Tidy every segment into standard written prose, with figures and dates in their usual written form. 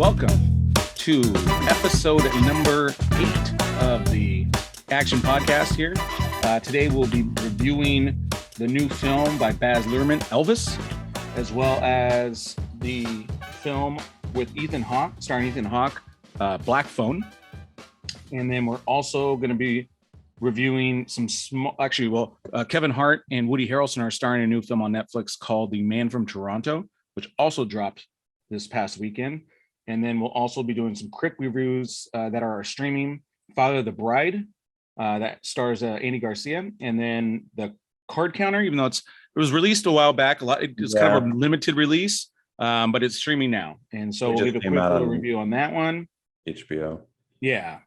welcome to episode number 8 of the Action podcast here. Today we'll be reviewing the new film by Baz Luhrmann, Elvis, as well as the film with Ethan Hawke, starring Ethan Hawke, Black Phone. And then we're also going to be reviewing some small, Kevin Hart and Woody Harrelson are starring a new film on Netflix called The Man from Toronto, which also dropped this past weekend. And then we'll also be doing some quick reviews that are streaming. Father of the Bride, that stars Andy Garcia, and then The Card Counter, even though it was released a while back, it's kind of a limited release, but it's streaming now. And so we'll give a quick little review on that one. HBO. Yeah.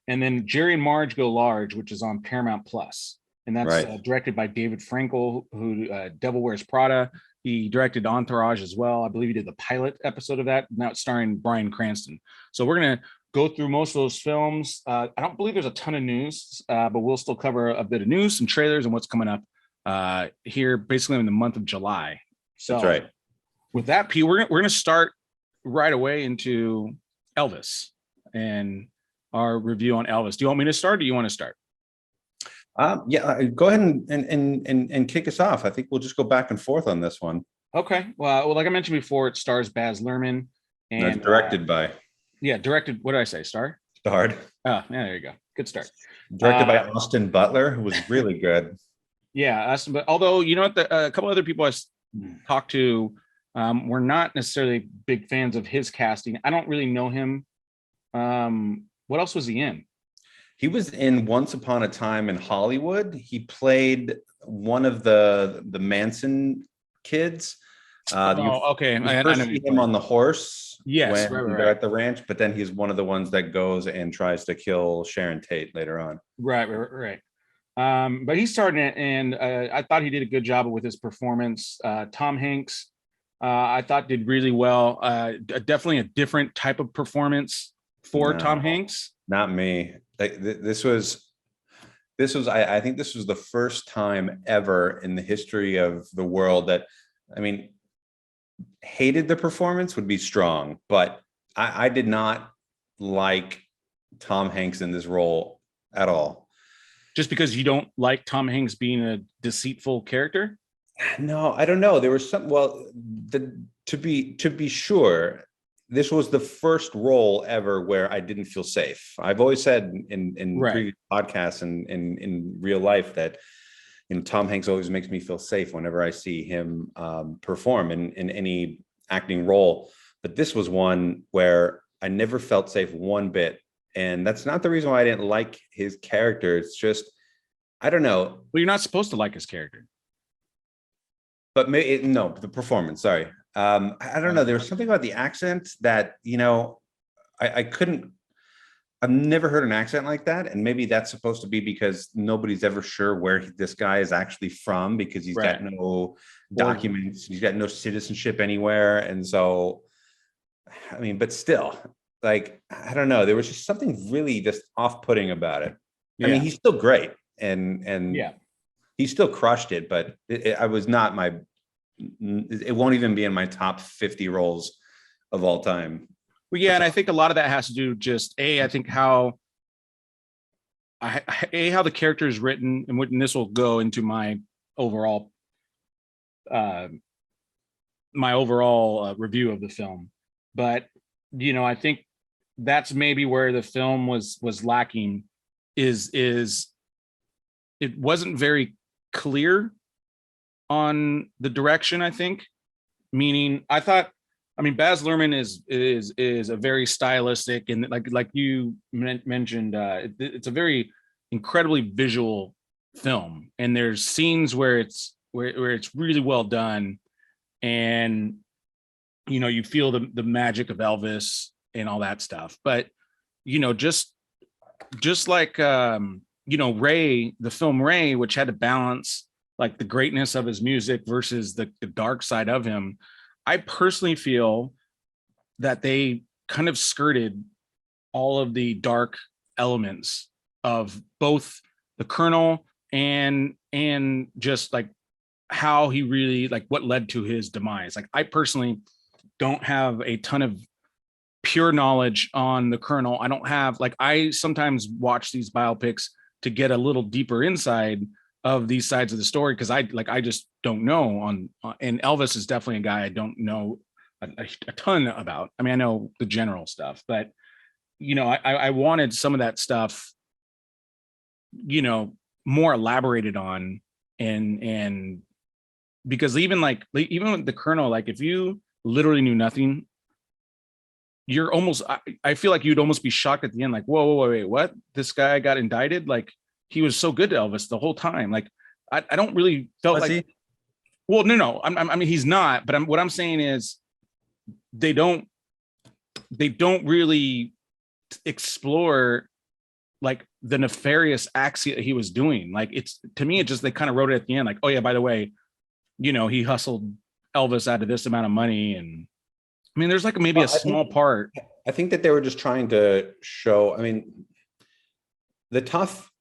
And then Jerry and Marge Go Large, which is on Paramount Plus. And that's directed by David Frankel, who Devil Wears Prada. He directed Entourage as well. I believe he did the pilot episode of that. Now it's starring Bryan Cranston. So we're going to go through most of those films. I don't believe there's a ton of news, but we'll still cover a bit of news, some trailers, and what's coming up here basically in the month of July. So that's right. With that, Pete, we're going to start right away into Elvis and our review on Elvis. Do you want me to start or do you want to start? Go ahead and kick us off. I think we'll just go back and forth on this one. Okay. Well, like I mentioned before, it stars Baz Luhrmann. And directed by. Yeah, directed. What did I say? Starred? Oh, yeah, there you go. Good start. Directed by Austin Butler, who was really good. Yeah, Austin. But although, you know what, a couple other people I talked to were not necessarily big fans of his casting. I don't really know him. What else was he in? He was in Once Upon a Time in Hollywood. He played one of the Manson kids. Okay. I know him on the horse. Yes, when they're at the ranch, but then he's one of the ones that goes and tries to kill Sharon Tate later on. Right. But he started it, and I thought he did a good job with his performance. Tom Hanks, I thought did really well. Definitely a different type of performance for Tom Hanks. Not me. This was. I think this was the first time ever in the history of the world that, I mean, hated the performance would be strong, but I did not like Tom Hanks in this role at all. Just because you don't like Tom Hanks being a deceitful character? No, I don't know. There was some. Well, to be sure, this was the first role ever where I didn't feel safe. I've always said in previous podcasts and in real life that, you know, Tom Hanks always makes me feel safe whenever I see him perform in any acting role. But this was one where I never felt safe one bit. And that's not the reason why I didn't like his character. It's just, I don't know. Well, you're not supposed to like his character. But the performance, sorry. I don't know. There was something about the accent that, you know, I couldn't. I've never heard an accent like that. And maybe that's supposed to be because nobody's ever sure where this guy is actually from, because he's got no documents. He's got no citizenship anywhere. And so, I mean, but still, like, I don't know. There was just something really just off-putting about it. Yeah. I mean, he's still great. And he still crushed it, but I was not it won't even be in my top 50 roles of all time. Well, yeah, and I think a lot of that has to do just I think how the character is written, and this will go into my overall review of the film. But, you know, I think that's maybe where the film was lacking is it wasn't very clear on the direction, I think. Meaning, Baz Luhrmann is a very stylistic, and like you mentioned, it's a very incredibly visual film, and there's scenes where it's really well done, and, you know, you feel the magic of Elvis and all that stuff. But, you know, just like you know, the film Ray, which had to balance like the greatness of his music versus the dark side of him. I personally feel that they kind of skirted all of the dark elements of both the Colonel and just like how he really, like, what led to his demise. Like, I personally don't have a ton of pure knowledge on the Colonel. I don't have, like, I sometimes watch these biopics to get a little deeper inside of these sides of the story, because I just don't know on and Elvis is definitely a guy I don't know a ton about. I mean, I know the general stuff, but I wanted some of that stuff, more elaborated on, and because even with the Colonel, like, if you literally knew nothing, you're almost, I feel like you'd almost be shocked at the end, like, whoa, wait, what? This guy got indicted? Like, he was so good to Elvis the whole time. Like, I don't really felt like, well, no, I mean, he's not, but what I'm saying is they don't really explore like the nefarious acts he was doing. Like, it's, to me, it just, they kind of wrote it at the end, like, oh yeah, by the way, he hustled Elvis out of this amount of money. And I mean, there's like maybe a small part. I think that they were just trying to show, I mean, the tough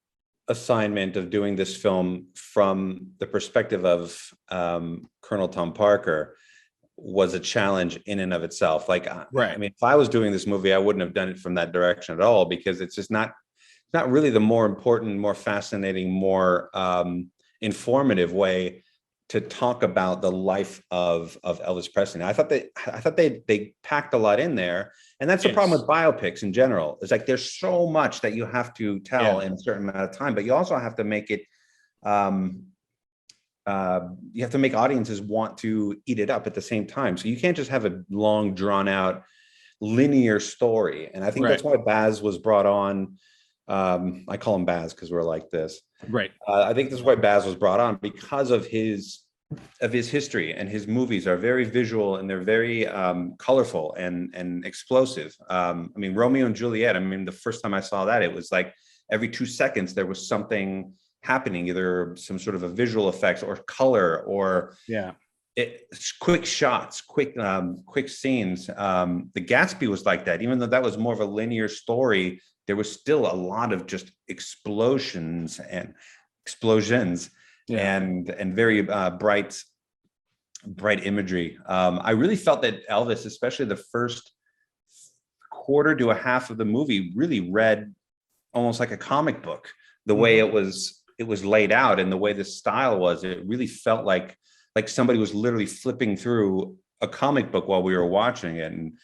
assignment of doing this film from the perspective of Colonel Tom Parker was a challenge in and of itself. Like, right. I mean, if I was doing this movie, I wouldn't have done it from that direction at all, because it's just not really the more important, more fascinating, more informative way to talk about the life of Elvis Presley. I thought they packed a lot in there, and that's the problem with biopics in general. It's like there's so much that you have to tell in a certain amount of time, but you also have to make it. You have to make audiences want to eat it up at the same time. So you can't just have a long, drawn out, linear story. And I think that's why Baz was brought on. I call him Baz because we're like this. Right. I think this is why Baz was brought on, because of his history, and his movies are very visual, and they're very colorful and explosive. I mean, Romeo and Juliet, I mean, the first time I saw that, it was like every 2 seconds there was something happening, either some sort of a visual effects or color, or quick shots, quick scenes. The Gatsby was like that. Even though that was more of a linear story, there was still a lot of just explosions and very bright imagery. I really felt that Elvis, especially the first quarter to a half of the movie, really read almost like a comic book. The way it was laid out, and the way the style was, it really felt like somebody was literally flipping through a comic book while we were watching it. And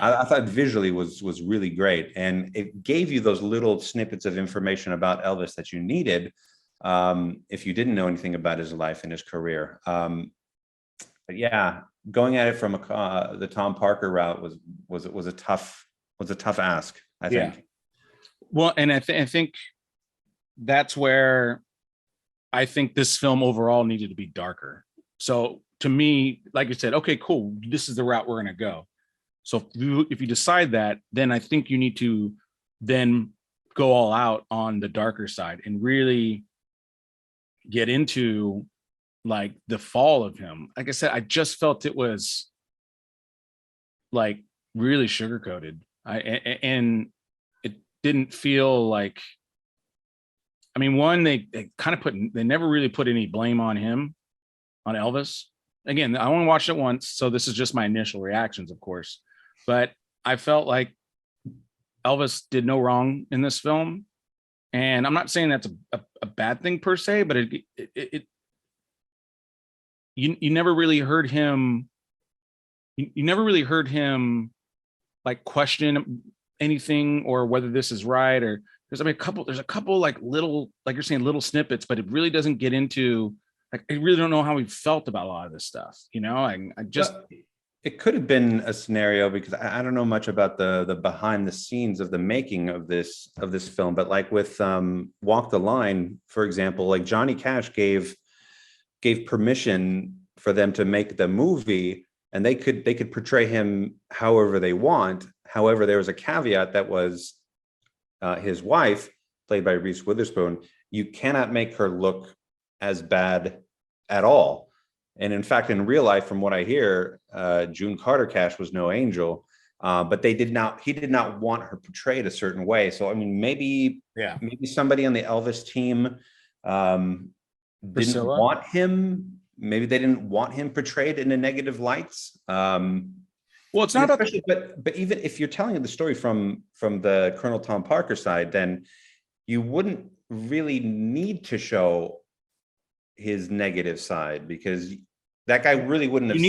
I thought visually was really great, and it gave you those little snippets of information about Elvis that you needed if you didn't know anything about his life and his career. But yeah, going at it from the Tom Parker route was a tough ask, I think. Well, and I think that's where I think this film overall needed to be darker. So to me, like you said, okay, cool, this is the route we're going to go. So if you decide that, then I think you need to then go all out on the darker side and really get into like the fall of him. Like I said, I just felt it was like really sugar-coated. And it didn't feel like, I mean, one, they never really put any blame on him, on Elvis. Again, I only watched it once, so this is just my initial reactions, of course. But I felt like Elvis did no wrong in this film. And I'm not saying that's a bad thing per se, but you never really heard him. You never really heard him like question anything, or whether this is right, or there's a couple like little, like you're saying, little snippets, but it really doesn't get into, like, I really don't know how he felt about a lot of this stuff. I just, it could have been a scenario, because I don't know much about the behind the scenes of the making of this film, but like with Walk the Line, for example, like Johnny Cash gave permission for them to make the movie, and they could portray him however they want. However, there was a caveat that was his wife, played by Reese Witherspoon. You cannot make her look as bad at all. And in fact, in real life, from what I hear, June Carter Cash was no angel, but he did not want her portrayed a certain way. So, I mean, maybe somebody on the Elvis team didn't want him. Maybe they didn't want him portrayed in a negative light. Well, it's And not about especially, but even if you're telling the story from the Colonel Tom Parker side, then you wouldn't really need to show his negative side, because that guy really wouldn't have you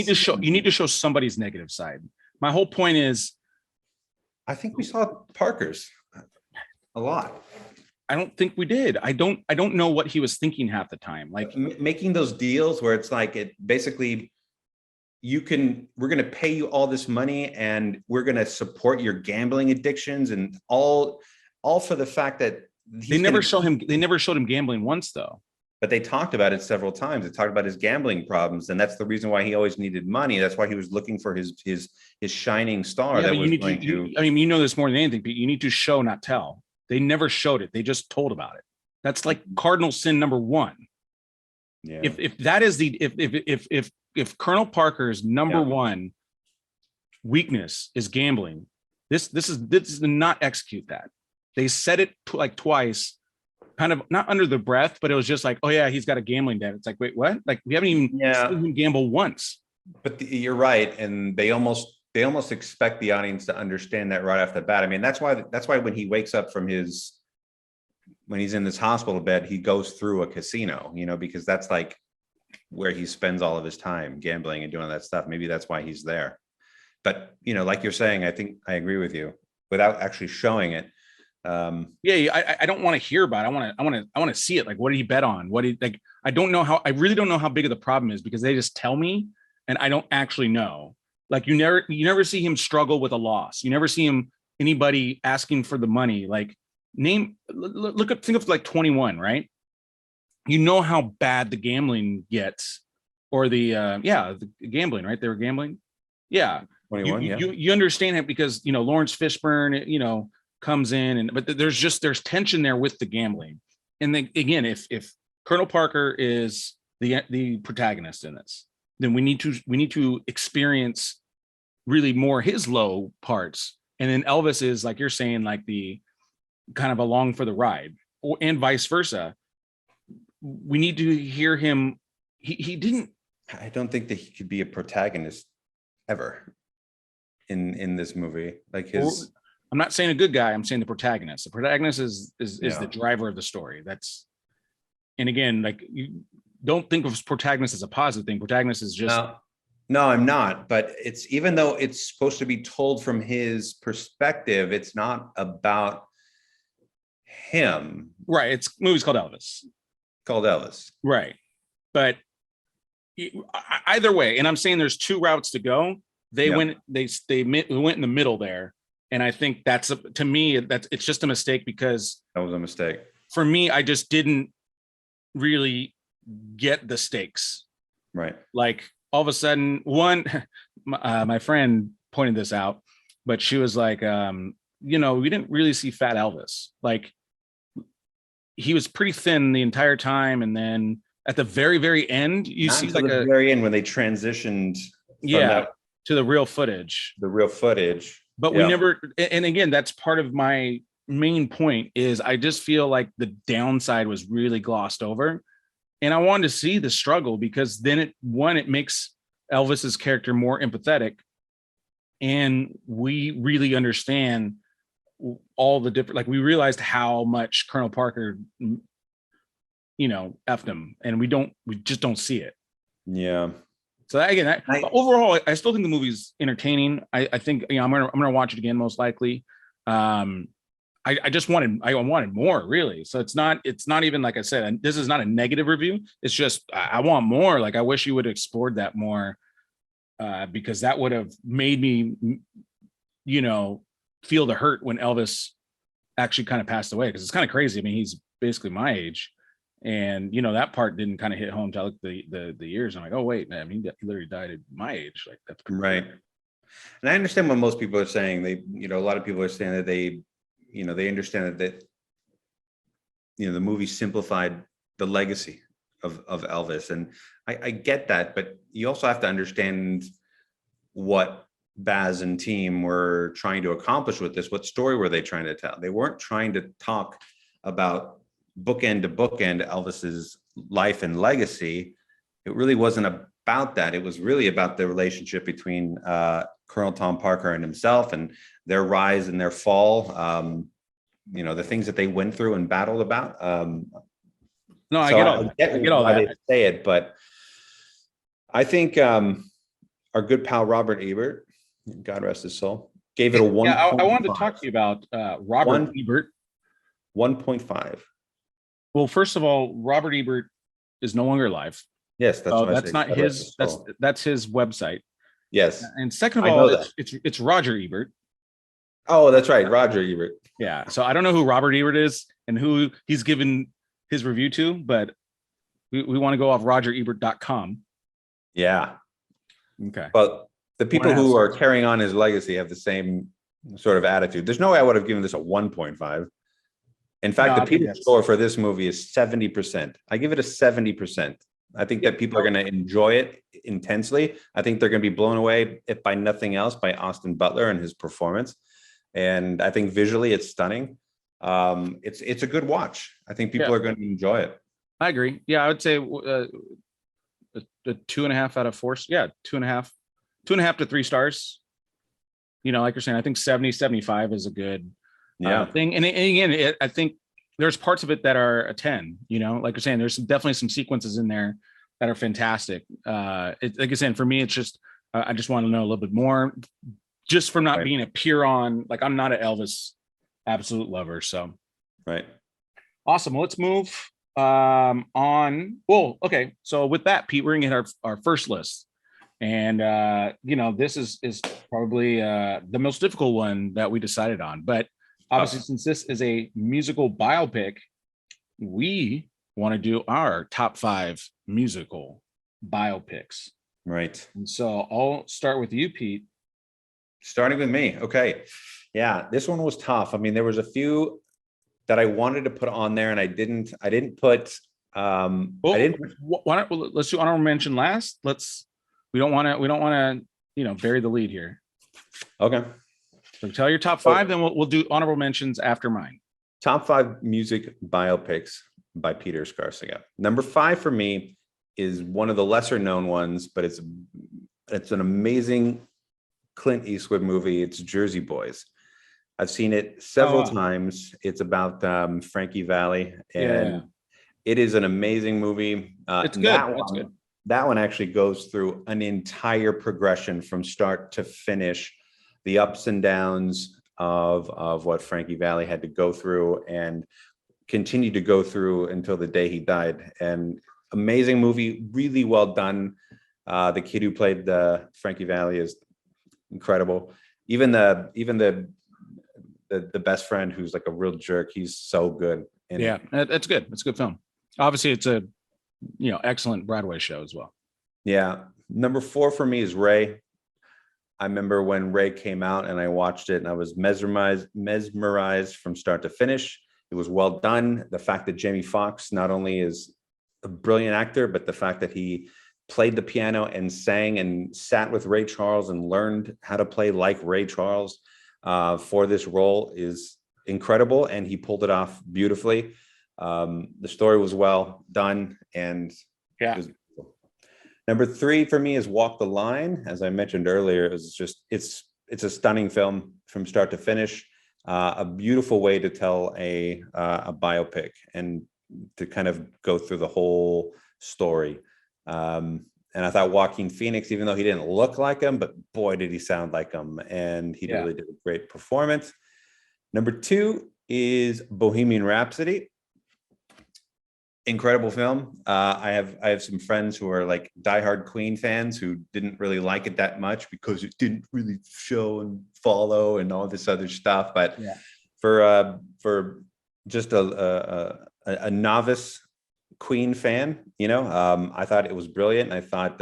need to show somebody's negative side. My whole point is, I think we saw Parker's a lot. I don't think we did. I don't know what he was thinking half the time. Like Making those deals where it's like, it basically, we're going to pay you all this money and we're going to support your gambling addictions, and all for the fact that they never showed him gambling once though. But they talked about it several times. They talked about his gambling problems, and that's the reason why he always needed money. That's why he was looking for his shining star. Yeah, that was going to. I mean, you know this more than anything, Pete. You need to show, not tell. They never showed it. They just told about it. That's like cardinal sin number one. Yeah. If that is if Colonel Parker's number one weakness is gambling, this is not execute that. They said it like twice, kind of not under the breath, but it was just like, oh yeah, he's got a gambling debt. It's like, wait, what? Like we haven't even seen him gamble once. But you're right, and they almost expect the audience to understand that right off the bat. I mean, that's why when he wakes up from when he's in this hospital bed, he goes through a casino, because that's like where he spends all of his time, gambling and doing that stuff. Maybe that's why he's there. But like you're saying, I think I agree with you, without actually showing it. I don't want to hear about it. I want to see it. Like, what did he bet on? I really don't know how big of the problem is, because they just tell me and I don't actually know. Like you never see him struggle with a loss. You never see anybody asking for the money. Like think of like 21, right? You know how bad the gambling gets, or the gambling, right? They were gambling. Yeah. 21, you understand it, because Lawrence Fishburne, comes in, but there's tension there with the gambling. And then again, if Colonel Parker is the protagonist in this, then we need to experience really more his low parts, and then Elvis is, like you're saying, like the kind of along for the ride, and vice versa. We need to hear him. He didn't. I don't think that he could be a protagonist ever in this movie. Like his. I'm not saying a good guy. I'm saying the protagonist. The protagonist is the driver of the story. And again, like, you don't think of protagonist as a positive thing. Protagonist is just. No, I'm not. But it's, even though it's supposed to be told from his perspective, it's not about him. Right. It's movie's called Elvis. Right. But either way, and I'm saying there's two routes to go. They went in the middle there. And I think to me, it's just a mistake, because that was a mistake for me. I just didn't really get the stakes. Right. Like all of a sudden, my friend pointed this out, but she was like, we didn't really see fat Elvis. Like he was pretty thin the entire time. And then at the very, very end, you see like the very end when they transitioned. To the real footage. But we never, and again, that's part of my main point, is I just feel like the downside was really glossed over. And I wanted to see the struggle, because then it makes Elvis's character more empathetic. And we really understand all the different, like we realized how much Colonel Parker, effed him, and we just don't see it. Yeah. So again, overall, I still think the movie's entertaining. I think I'm gonna watch it again, most likely. I just wanted more, really. So it's not even, like I said, this is not a negative review. It's just I want more. Like I wish you would have explored that more, because that would have made me, feel the hurt when Elvis actually kind of passed away. Because it's kind of crazy. I mean, he's basically my age. And that part didn't kind of hit home till the years. I'm like, oh wait, man, he literally died at my age. Like that's right. And I understand what most people are saying. They, a lot of people are saying that they understand that the movie simplified the legacy of Elvis, and I get that. But you also have to understand what Baz and team were trying to accomplish with this. What story were they trying to tell? They weren't trying to talk about bookend to bookend Elvis's life and legacy. It really wasn't about that. It was really about the relationship between Colonel Tom Parker and himself, and their rise and their fall. The things that they went through and battled about. No, I get all that. I get all why that. they say it, but I think our good pal Robert Ebert, God rest his soul, gave it a 1. Yeah, I wanted to talk to you about Robert Ebert. 1.5. Well, first of all, Robert Ebert is no longer alive. Yes, that's not his. That's his website. Yes. And second of all, it's Roger Ebert. Oh, that's right, Roger Ebert. Yeah. So I don't know who Robert Ebert is and who he's given his review to, but we want to go off RogerEbert.com. Yeah. Okay. But the people who are carrying on his legacy have the same sort of attitude. There's no way I would have given this a 1.5. In fact, the Peter score for this movie is 70%. I give it a 70%. I think that people are going to enjoy it intensely. I think they're going to be blown away, if by nothing else, by Austin Butler and his performance. And I think visually it's stunning. It's a good watch. I think people are going to enjoy it. I agree. Yeah, I would say a 2.5 out of 4. Yeah, 2.5 to 3 stars. Like you're saying, I think 70, 75 is a good thing. And again, I think there's parts of it that are a 10. Like you're saying, there's definitely some sequences in there that are fantastic. Like I said, for me, it's just I just want to know a little bit more, just from not being a pure on. Like, I'm not an Elvis absolute lover. So right. Awesome. Let's move on. Well, okay. So with that, Pete, we're gonna hit our first list. And this is probably the most difficult one that we decided on. But obviously, since this is a musical biopic, we want to do our top 5 musical biopics. Right. And so I'll start with you, Pete. Starting with me. Okay. Yeah, this one was tough. I mean, there was a few that I wanted to put on there and I didn't put why don't let's do honorable mention last. We don't want to bury the lead here. Okay. So tell your top 5, then we'll do honorable mentions after mine. Top 5 music biopics by Peter Escarcega. Number 5 for me is one of the lesser known ones, but it's an amazing Clint Eastwood movie. It's Jersey Boys. I've seen it several times. It's about Frankie Valli, and it is an amazing movie. It's good. That one actually goes through an entire progression from start to finish, the ups and downs of what Frankie Valli had to go through and continue to go through until the day he died. And amazing movie, really well done. The kid who played Frankie Valli is incredible. Even the best friend, who's like a real jerk, he's so good. It's good. It's a good film. Obviously, it's a excellent Broadway show as well. Yeah. Number 4 for me is Ray. I remember when Ray came out and I watched it and I was mesmerized from start to finish. It was well done. The fact that Jamie Foxx not only is a brilliant actor, but the fact that he played the piano and sang and sat with Ray Charles and learned how to play like Ray Charles for this role is incredible. And he pulled it off beautifully. The story was well done, and it was beautiful. Number 3 for me is Walk the Line. As I mentioned earlier, it's a stunning film from start to finish. A beautiful way to tell a biopic and to kind of go through the whole story. And I thought Joaquin Phoenix, even though he didn't look like him, but boy, did he sound like him. And he really did a great performance. Number 2 is Bohemian Rhapsody. Incredible film. I have some friends who are like diehard Queen fans who didn't really like it that much because it didn't really show and follow and all this other stuff. But for just a novice Queen fan, I thought it was brilliant. I thought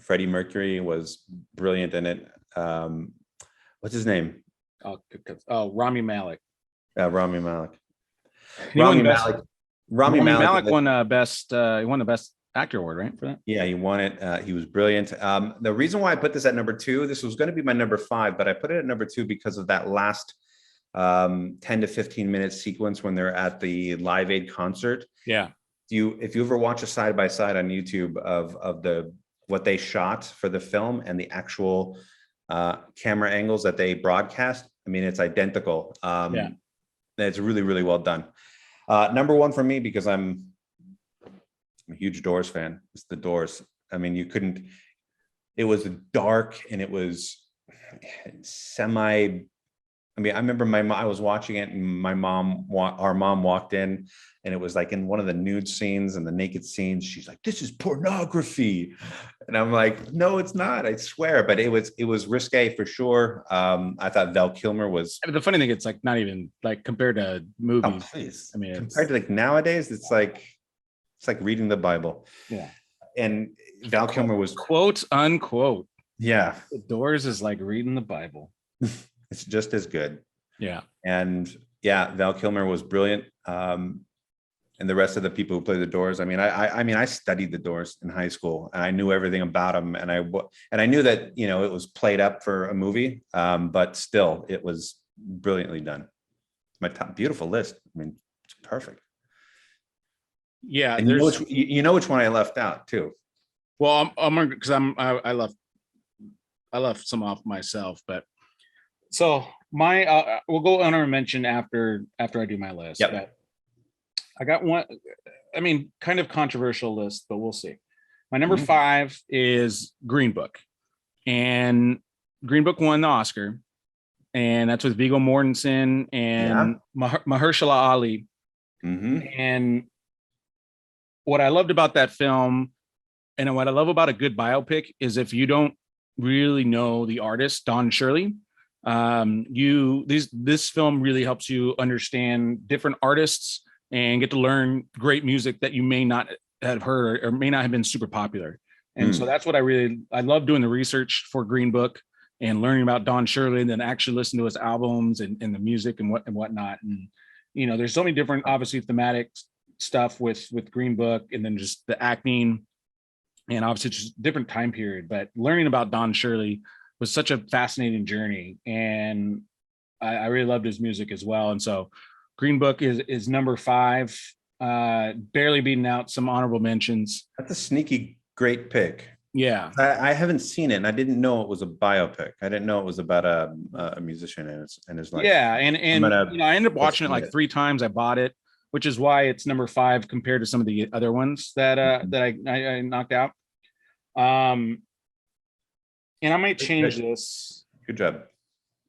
Freddie Mercury was brilliant in it. What's his name? Rami Malek. Rami Malek. Rami Malek won he won the best actor award, right, for that? Yeah, he won it. He was brilliant. The reason why I put this at number 2, this was going to be my number 5, but I put it at number 2 because of that last 10 to 15 minute sequence when they're at the Live Aid concert. Yeah. If you ever watch a side by side on YouTube of what they shot for the film and the actual camera angles that they broadcast. I mean, it's identical. Yeah. It's really, really well done. Number one for me, because I'm a huge Doors fan. It's the Doors. I mean, it was dark and it was I mean, I remember I was watching it and our mom walked in, and it was like in one of the nude scenes and the naked scenes. She's like, "This is pornography." And I'm like, "No, it's not, I swear." But it was risque for sure. I thought Val Kilmer was. I mean, the funny thing, it's like not even like compared to movies. Oh, please. I mean, compared to like nowadays, it's like reading the Bible. Yeah. And Val Kilmer was, quote unquote. Yeah. The Doors is like reading the Bible. It's just as good. Yeah. And yeah, Val Kilmer was brilliant. And the rest of the people who play the Doors. I mean, I studied the Doors in high school, and I knew everything about them. And I knew that, you know, it was played up for a movie, but still, it was brilliantly done. My top, beautiful list. I mean, it's perfect. Yeah, and you know which one I left out too. Well, I'm because I left some off myself, but so my we'll go honorable mention after I do my list. Yep. But I got one. I mean, kind of controversial list, but we'll see. My number 5 is Green Book, and Green Book won the Oscar, and that's with Viggo Mortensen and Mahershala Ali. And what I loved about that film, and what I love about a good biopic, is if you don't really know the artist, Don Shirley, this film really helps you understand different artists and get to learn great music that you may not have heard or may not have been super popular. And so that's what I love doing the research for Green Book and learning about Don Shirley, and then actually listen to his albums and the music and whatnot. And, you know, there's so many different, obviously, thematic stuff with Green Book, and then just the acting, and obviously just different time period. But learning about Don Shirley was such a fascinating journey, and I really loved his music as well. And so Green Book is number 5, barely beating out some honorable mentions. That's a sneaky great pick. Yeah, I haven't seen it, and I didn't know it was a biopic. I didn't know it was about a musician in his life. Yeah, and you know, I ended up watching it like 3 times. I bought it, which is why it's number 5 compared to some of the other ones that I knocked out. And I might change this. Good job.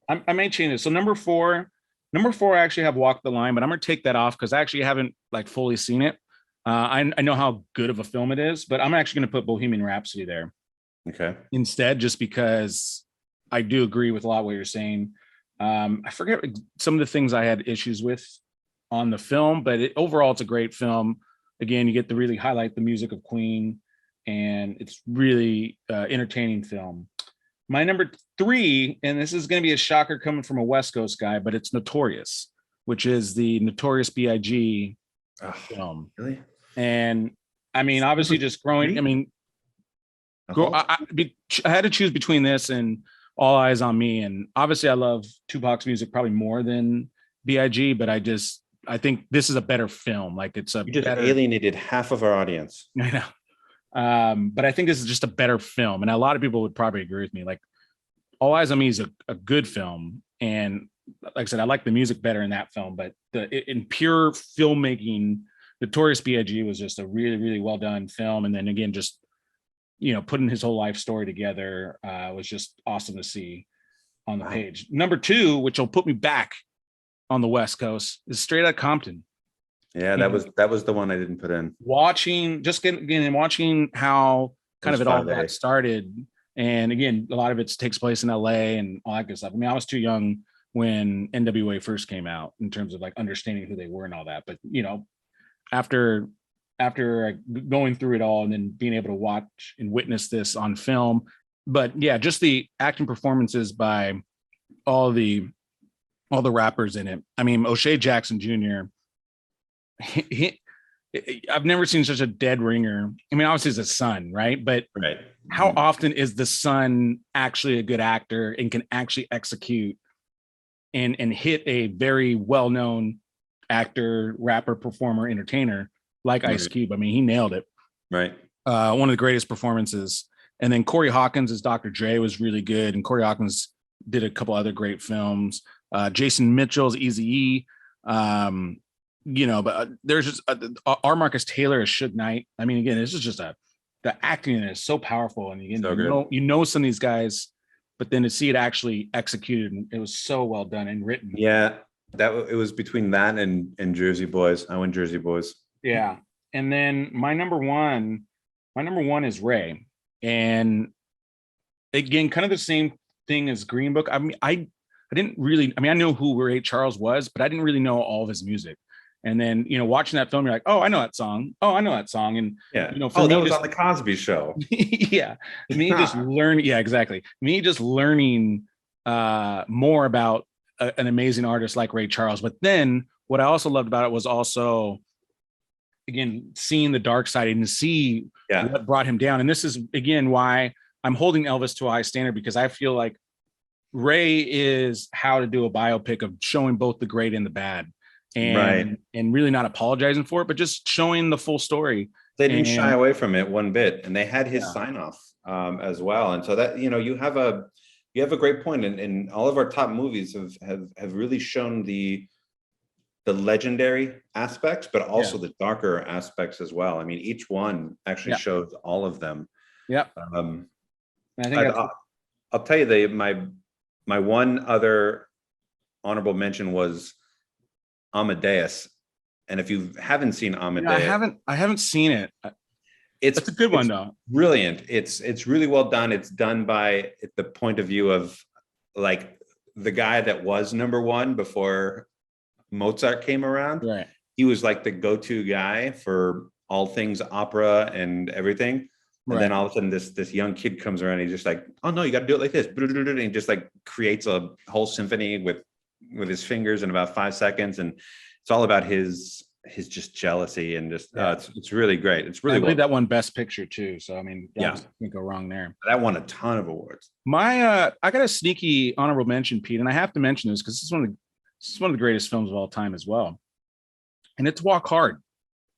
I may change this. So number 4, I actually have Walk the Line, but I'm gonna take that off because I actually haven't like fully seen it. I know how good of a film it is, but I'm actually gonna put Bohemian Rhapsody there. Okay. Instead, just because I do agree with a lot of what you're saying. I forget some of the things I had issues with on the film, but overall it's a great film. Again, you get to really highlight the music of Queen, and it's really entertaining film. My number 3, and this is going to be a shocker coming from a West Coast guy, but it's Notorious, which is the Notorious B.I.G. film. Really? And I mean, obviously, just growing. I mean, I had to choose between this and All Eyes on Me, and obviously, I love Tupac's music probably more than B.I.G. But I think this is a better film. Like you just alienated half of our audience. I know. But I think this is just a better film, and a lot of people would probably agree with me. Like All Eyes on Me is a good film, and like I said, I like the music better in that film. But in pure filmmaking, Notorious B.I.G. was just a really, really well done film. And then again, just, you know, putting his whole life story together was just awesome to see on the page. Number 2, which will put me back on the West Coast, is Straight Outta Compton. Yeah, that was the one I didn't put in. Watching how kind of it all got started, and again, a lot of it takes place in LA and all that good stuff. I mean, I was too young when NWA first came out in terms of like understanding who they were and all that, but you know, after going through it all and then being able to watch and witness this on film, but yeah, just the acting performances by all the rappers in it. I mean, O'Shea Jackson Jr. I've never seen such a dead ringer. I mean, obviously, it's a son, right? But how often is the son actually a good actor and can actually execute and hit a very well-known actor, rapper, performer, entertainer like Ice Cube? I mean, he nailed it. Right. One of the greatest performances. And then Corey Hawkins as Dr. Dre was really good. And Corey Hawkins did a couple other great films. Jason Mitchell's Eazy-E. But there's just R. Marcus Taylor as Suge Knight. I mean, again, this is just the acting in it is so powerful. And again, So you know some of these guys, but then to see it actually executed, and it was so well done and written. Yeah, it was between that and Jersey Boys. I went Jersey Boys. Yeah. And then my number one is Ray. And again, kind of the same thing as Green Book. I mean, I didn't really, I know who Ray Charles was, but I didn't really know all of his music. And then, watching that film, you're like, oh, I know that song. Oh, I know that song. And, yeah, for that was on the Cosby Show. Yeah. Exactly. Me just learning more about an amazing artist like Ray Charles. But then what I also loved about it was also, again, seeing the dark side and to see what brought him down. And this is, again, why I'm holding Elvis to a high standard, because I feel like Ray is how to do a biopic of showing both the great and the bad. And really not apologizing for it, but just showing the full story. They didn't shy away from it one bit, and they had his sign off as well. And so that, you have a great point. And all of our top movies have really shown the legendary aspects, but also the darker aspects as well. I mean, each one actually shows all of them. Yeah. I think I'll tell you my one other honorable mention was Amadeus. And if you haven't seen Amadeus, I haven't seen it. It's a good one though. Brilliant. It's really well done. It's done by the point of view of like the guy that was number one before Mozart came around. Right. He was like the go-to guy for all things opera and everything. And then all of a sudden this young kid comes around and he's just like, oh no, you got to do it like this. And he just like creates a whole symphony with his fingers in about 5 seconds. And it's all about his just jealousy and just, it's really great. It's really, I believe that won Best Picture too. So, I mean, can't go wrong there. That won a ton of awards. I got a sneaky honorable mention, Pete, and I have to mention this because this is one of the greatest films of all time as well. And it's Walk Hard,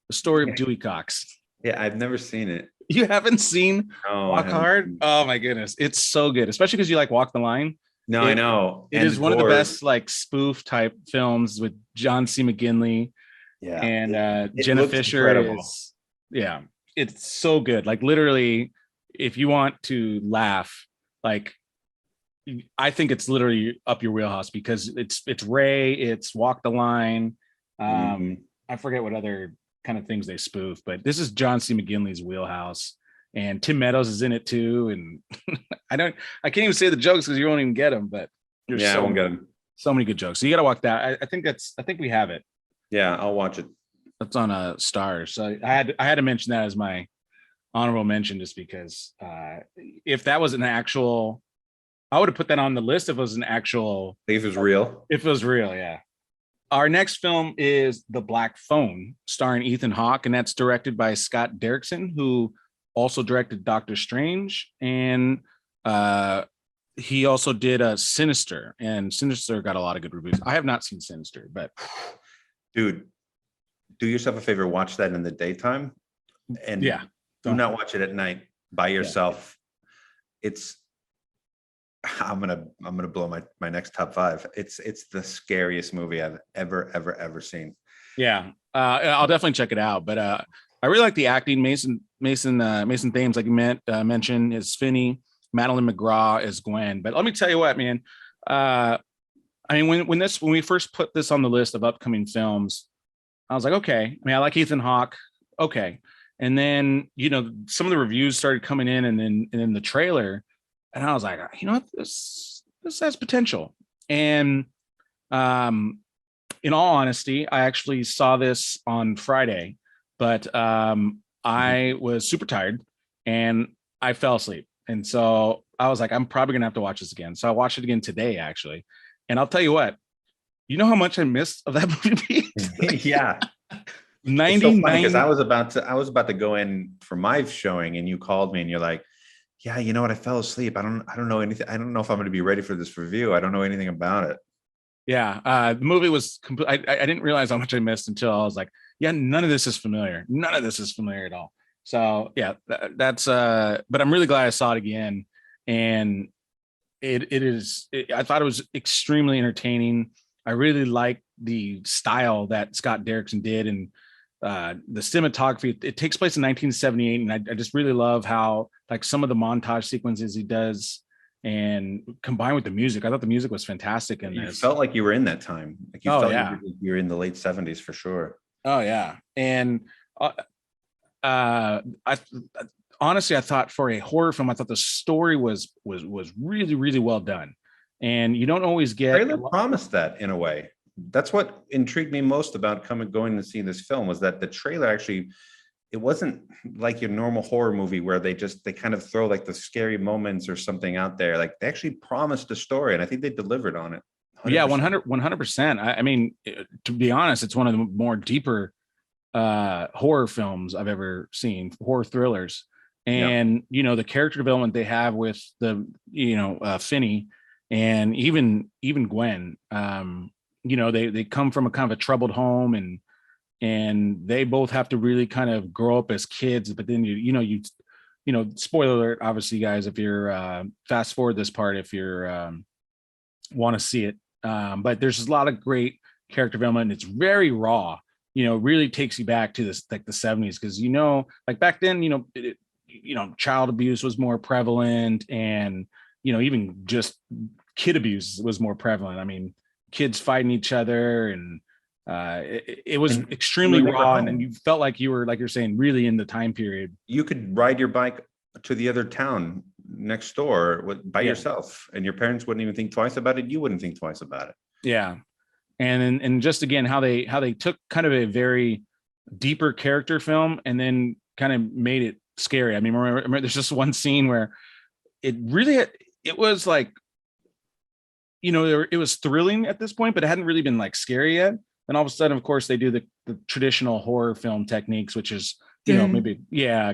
the story of Dewey Cox. Yeah. I've never seen it. You haven't seen Walk Hard? Oh my goodness. It's so good, especially because you like Walk the Line. No, I know. It is one of the best like spoof type films with John C. McGinley. Yeah. And Jenna Fisher is, it's so good. Like literally, if you want to laugh, like I think it's literally up your wheelhouse because it's Ray, it's Walk the Line. I forget what other kind of things they spoof, but this is John C. McGinley's wheelhouse. And Tim Meadows is in it too. And I can't even say the jokes because you won't even get them, but I won't get them. So many good jokes. So you got to watch that. I think we have it. Yeah, I'll watch it. That's on a Stars. So I had to mention that as my honorable mention, just because if that was an actual, I would have put that on the list if it was an actual. If it was real. If it was real, yeah. Our next film is The Black Phone, starring Ethan Hawke, and that's directed by Scott Derrickson, who also directed Doctor Strange, and he also did a Sinister, and Sinister got a lot of good reviews. I have not seen Sinister, but dude, do yourself a favor, watch that in the daytime, and do not watch it at night by yourself. It's I'm gonna blow my next top 5. It's the scariest movie I've ever seen. Yeah, I'll definitely check it out, but I really like the acting. Mason Thames, like you mentioned, is Finney. Madeline McGraw is Gwen. But let me tell you what, man. I mean, when we first put this on the list of upcoming films, I was like, okay. I mean, I like Ethan Hawke. Okay. And then, some of the reviews started coming in, and then the trailer, and I was like, this has potential. And in all honesty, I actually saw this on Friday. But I was super tired and I fell asleep. And so I was like, I'm probably going to have to watch this again. So I watched it again today, actually. And I'll tell you what, you know how much I missed of that movie? Yeah. 99. Because I was about to go in for my showing and you called me and you're like, yeah, you know what? I fell asleep. I don't know anything. I don't know if I'm going to be ready for this review. I don't know anything about it. Yeah. The movie was complete. I didn't realize how much I missed until I was like, yeah, none of this is familiar. None of this is familiar at all. So yeah, that's but I'm really glad I saw it again. And I thought it was extremely entertaining. I really like the style that Scott Derrickson did, and the cinematography. It takes place in 1978, and I just really love how like some of the montage sequences he does, and combined with the music. I thought the music was fantastic in You this. felt like you were in that time. Like you Oh felt yeah, you were in the late 70s for sure. oh yeah, and uh, I honestly, I thought for a horror film, I thought the story was really really well done, and you don't always get a Trailer lot. promised that in a way. That's what intrigued me most about going to see this film, was that the trailer actually, it wasn't like your normal horror movie where they kind of throw like the scary moments or something out there. Like they actually promised a story, and I think they delivered on it. Yeah, 100%. 100%. I mean, to be honest, it's one of the more deeper horror films I've ever seen, horror thrillers. Yeah. And the character development they have with the Finney, and even Gwen. They come from a kind of a troubled home, and they both have to really kind of grow up as kids. But then spoiler alert, obviously, guys, if you're fast forward this part if you're want to see it. But there's a lot of great character development. It's very raw. Really takes you back to this like the 70s, because like back then, child abuse was more prevalent, and even just kid abuse was more prevalent. I mean, kids fighting each other, and it was extremely raw, and you felt like you were, like you're saying, really in the time period. You could ride your bike to the other town next door by yourself, and your parents wouldn't even think twice about it. You wouldn't think twice about it. Yeah. And just again, how they took kind of a very deeper character film and then kind of made it scary. I mean, remember there's just one scene where it was like, it was thrilling at this point, but it hadn't really been like scary yet. And all of a sudden, of course, they do the traditional horror film techniques, which is, maybe,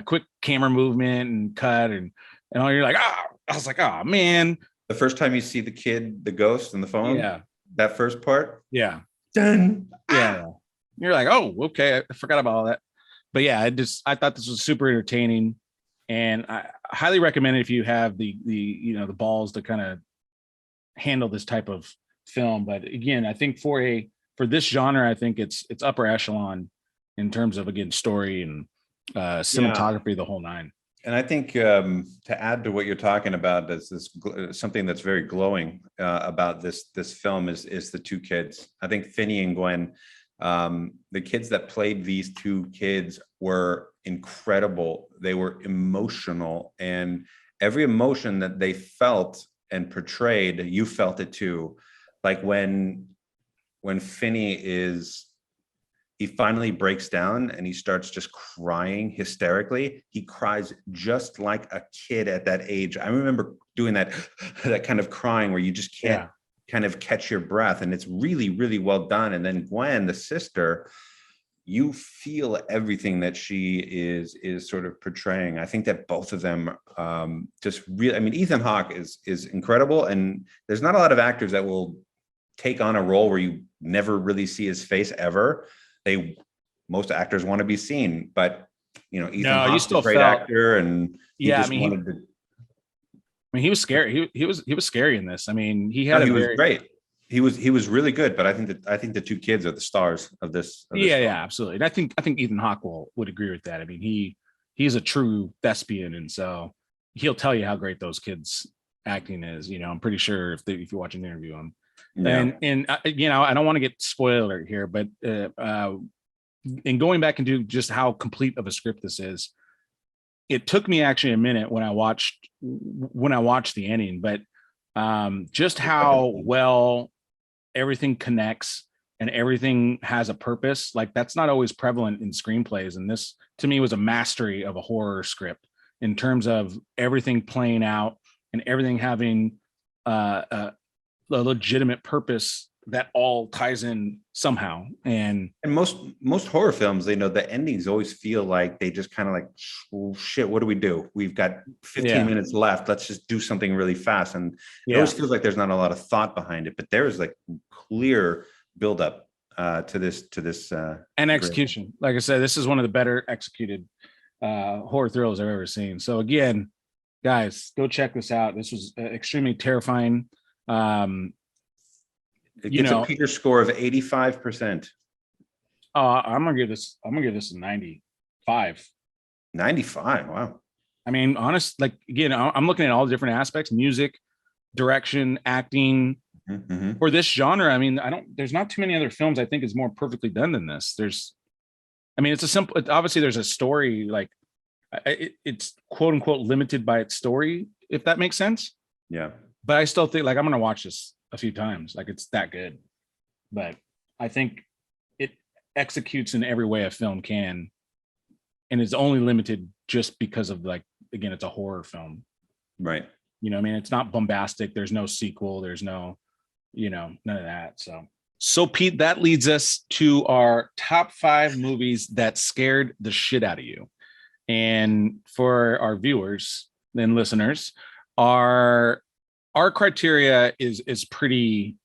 quick camera movement and cut and all. You're like, I was like, oh man. The first time you see the ghost on the phone. Yeah. That first part. Yeah. Done. Yeah. You're like, oh, okay. I forgot about all that. But yeah, I thought this was super entertaining, and I highly recommend it if you have the balls to kind of handle this type of film. But again, I think for this genre, I think it's upper echelon in terms of, again, story and cinematography, the whole nine. And I think to add to what you're talking about, something that's very glowing about this film is the two kids. I think Finney and Gwen, the kids that played these two kids were incredible. They were emotional, and every emotion that they felt and portrayed, you felt it too. Like when Finney he finally breaks down and he starts just crying hysterically. He cries just like a kid at that age. I remember doing that kind of crying where you just can't kind of catch your breath, and it's really, really well done. And then Gwen, the sister, you feel everything that she is sort of portraying. I think that both of them just really, I mean, Ethan Hawke is incredible, and there's not a lot of actors that will take on a role where you never really see his face ever. Most actors want to be seen, but Ethan Hawke's a great actor, and he he was scary. He was scary in this. I mean, he was great. He was really good, but I think the two kids are the stars of this. Yeah, absolutely. And I think Ethan Hawke would agree with that. I mean, he's a true thespian, and so he'll tell you how great those kids acting is. I'm pretty sure if you're watching the interview on. Yeah. And I don't want to get spoiler here, but in going back into just how complete of a script this is, it took me actually a minute when I watched the ending, but just how well everything connects and everything has a purpose. Like that's not always prevalent in screenplays, and this to me was a mastery of a horror script in terms of everything playing out and everything having a legitimate purpose that all ties in somehow. And most horror films, the endings always feel like they just kind of like, oh, shit, what do we do? We've got 15 minutes left. Let's just do something really fast. And it always feels like there's not a lot of thought behind it, but there is like clear buildup to this and execution. Like I said, this is one of the better executed horror thrillers I've ever seen. So again, guys, go check this out. This was extremely terrifying. It gets a Peter score of 85%. I'm gonna give this a 95. 95. Wow. I mean, honest, like again, I'm looking at all the different aspects: music, direction, acting. Mm-hmm. For this genre, I mean, there's not too many other films I think is more perfectly done than this. Obviously there's a story, like it's quote unquote limited by its story, if that makes sense. Yeah. But I still think like I'm going to watch this a few times. Like it's that good, but I think it executes in every way a film can. And it's only limited just because of like, again, it's a horror film. Right. You know, I mean, it's not bombastic. There's no sequel. There's no, none of that. So Pete, that leads us to our top 5 movies that scared the shit out of you. And for our viewers and listeners, our criteria is pretty,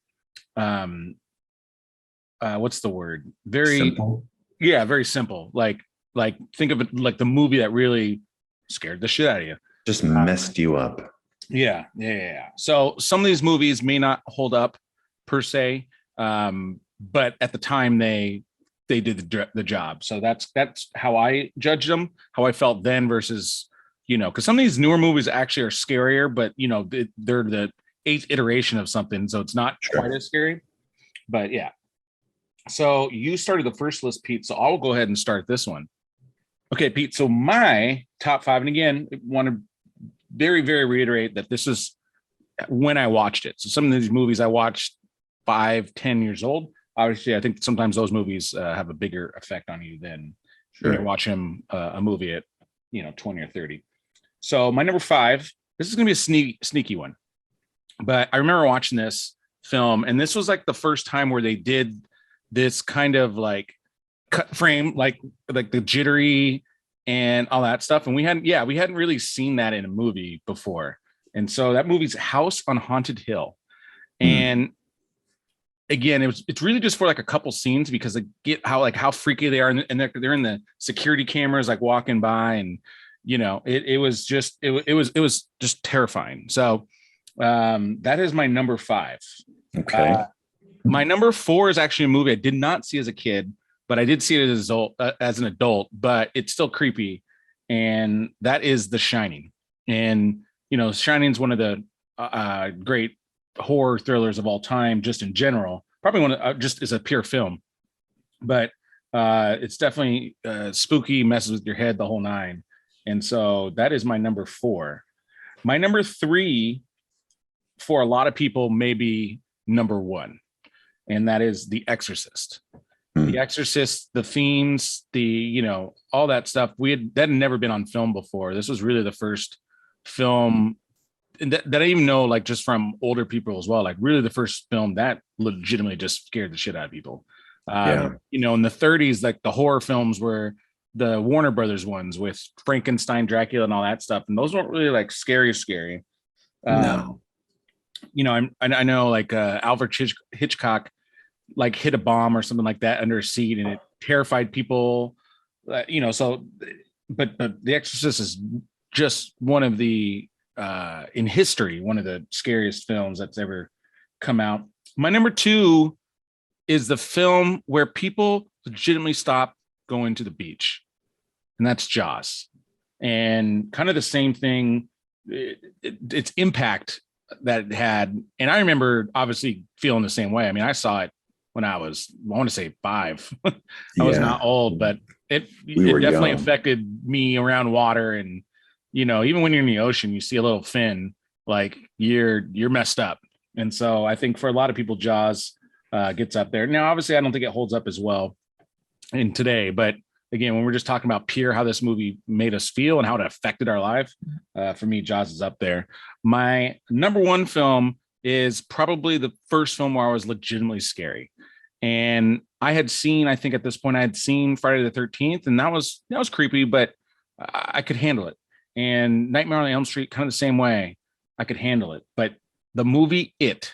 what's the word? Very simple. Yeah, very simple. Like think of it like the movie that really scared the shit out of you. Just messed you up. Yeah. So some of these movies may not hold up per se, but at the time they did the job. So that's how I judged them, how I felt then versus, because some of these newer movies actually are scarier, but they're the 8th iteration of something, so it's not quite as scary. But yeah. So you started the first list, Pete. So I'll go ahead and start this one. Okay, Pete. So my top 5, and again, I want to very, very reiterate that this is when I watched it. So some of these movies I watched 5-10 years old. Obviously, I think sometimes those movies have a bigger effect on you than when you're watching a movie at 20 or 30. So my number 5, this is going to be a sneaky one, but I remember watching this film, and this was like the first time where they did this kind of like cut frame, like the jittery and all that stuff. And we hadn't really seen that in a movie before. And so that movie's House on Haunted Hill. And again, it's really just for like a couple scenes because they get how freaky they are, and they're in the security cameras like walking by, and it was just terrifying. So that is my number 5. Okay. My number 4 is actually a movie I did not see as a kid, but I did see it as an adult, but it's still creepy. And that is The Shining. And, Shining is one of the great horror thrillers of all time, just in general, probably one of just as a pure film, but it's definitely spooky, messes with your head, the whole 9. And so that is my number 4. My number 3 for a lot of people may be number 1. And that is The Exorcist. The Exorcist, the themes, all that stuff. That had never been on film before. This was really the first film that I even know, like just from older people as well, like really the first film that legitimately just scared the shit out of people. In the 30s, like the horror films were the Warner Brothers ones with Frankenstein, Dracula, and all that stuff. And those weren't really like scary. No. I know like Alfred Hitchcock like hit a bomb or something like that under a seat, and it terrified people. But The Exorcist is just one of the in history, one of the scariest films that's ever come out. My number 2 is the film where people legitimately stop going to the beach, and that's Jaws. And kind of the same thing, its impact that it had. And I remember obviously feeling the same way. I mean, I saw it when I was, I want to say 5. I was not old, but it definitely affected me around water. And, even when you're in the ocean, you see a little fin, like you're messed up. And so I think for a lot of people, Jaws gets up there. Now, obviously, I don't think it holds up as well in today, but again, when we're just talking about pure how this movie made us feel and how it affected our life, for me, Jaws is up there. My number 1 film is probably the first film where I was legitimately scary. And I think at this point I had seen Friday the 13th, and that was creepy, but I could handle it. And Nightmare on Elm Street, kind of the same way, I could handle it. But the movie It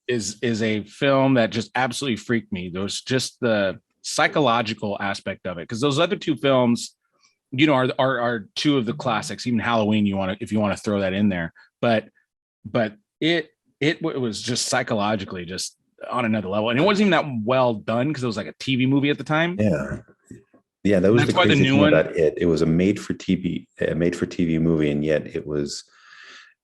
is a film that just absolutely freaked me. There was just the psychological aspect of it, because those other 2 films, are two of the classics. Even Halloween, if you want to throw that in there, but it was just psychologically just on another level, and it wasn't even that well done because it was like a TV movie at the time. Yeah, that was That's the why the crazy new thing one, about it. It was a made for TV movie, and yet it was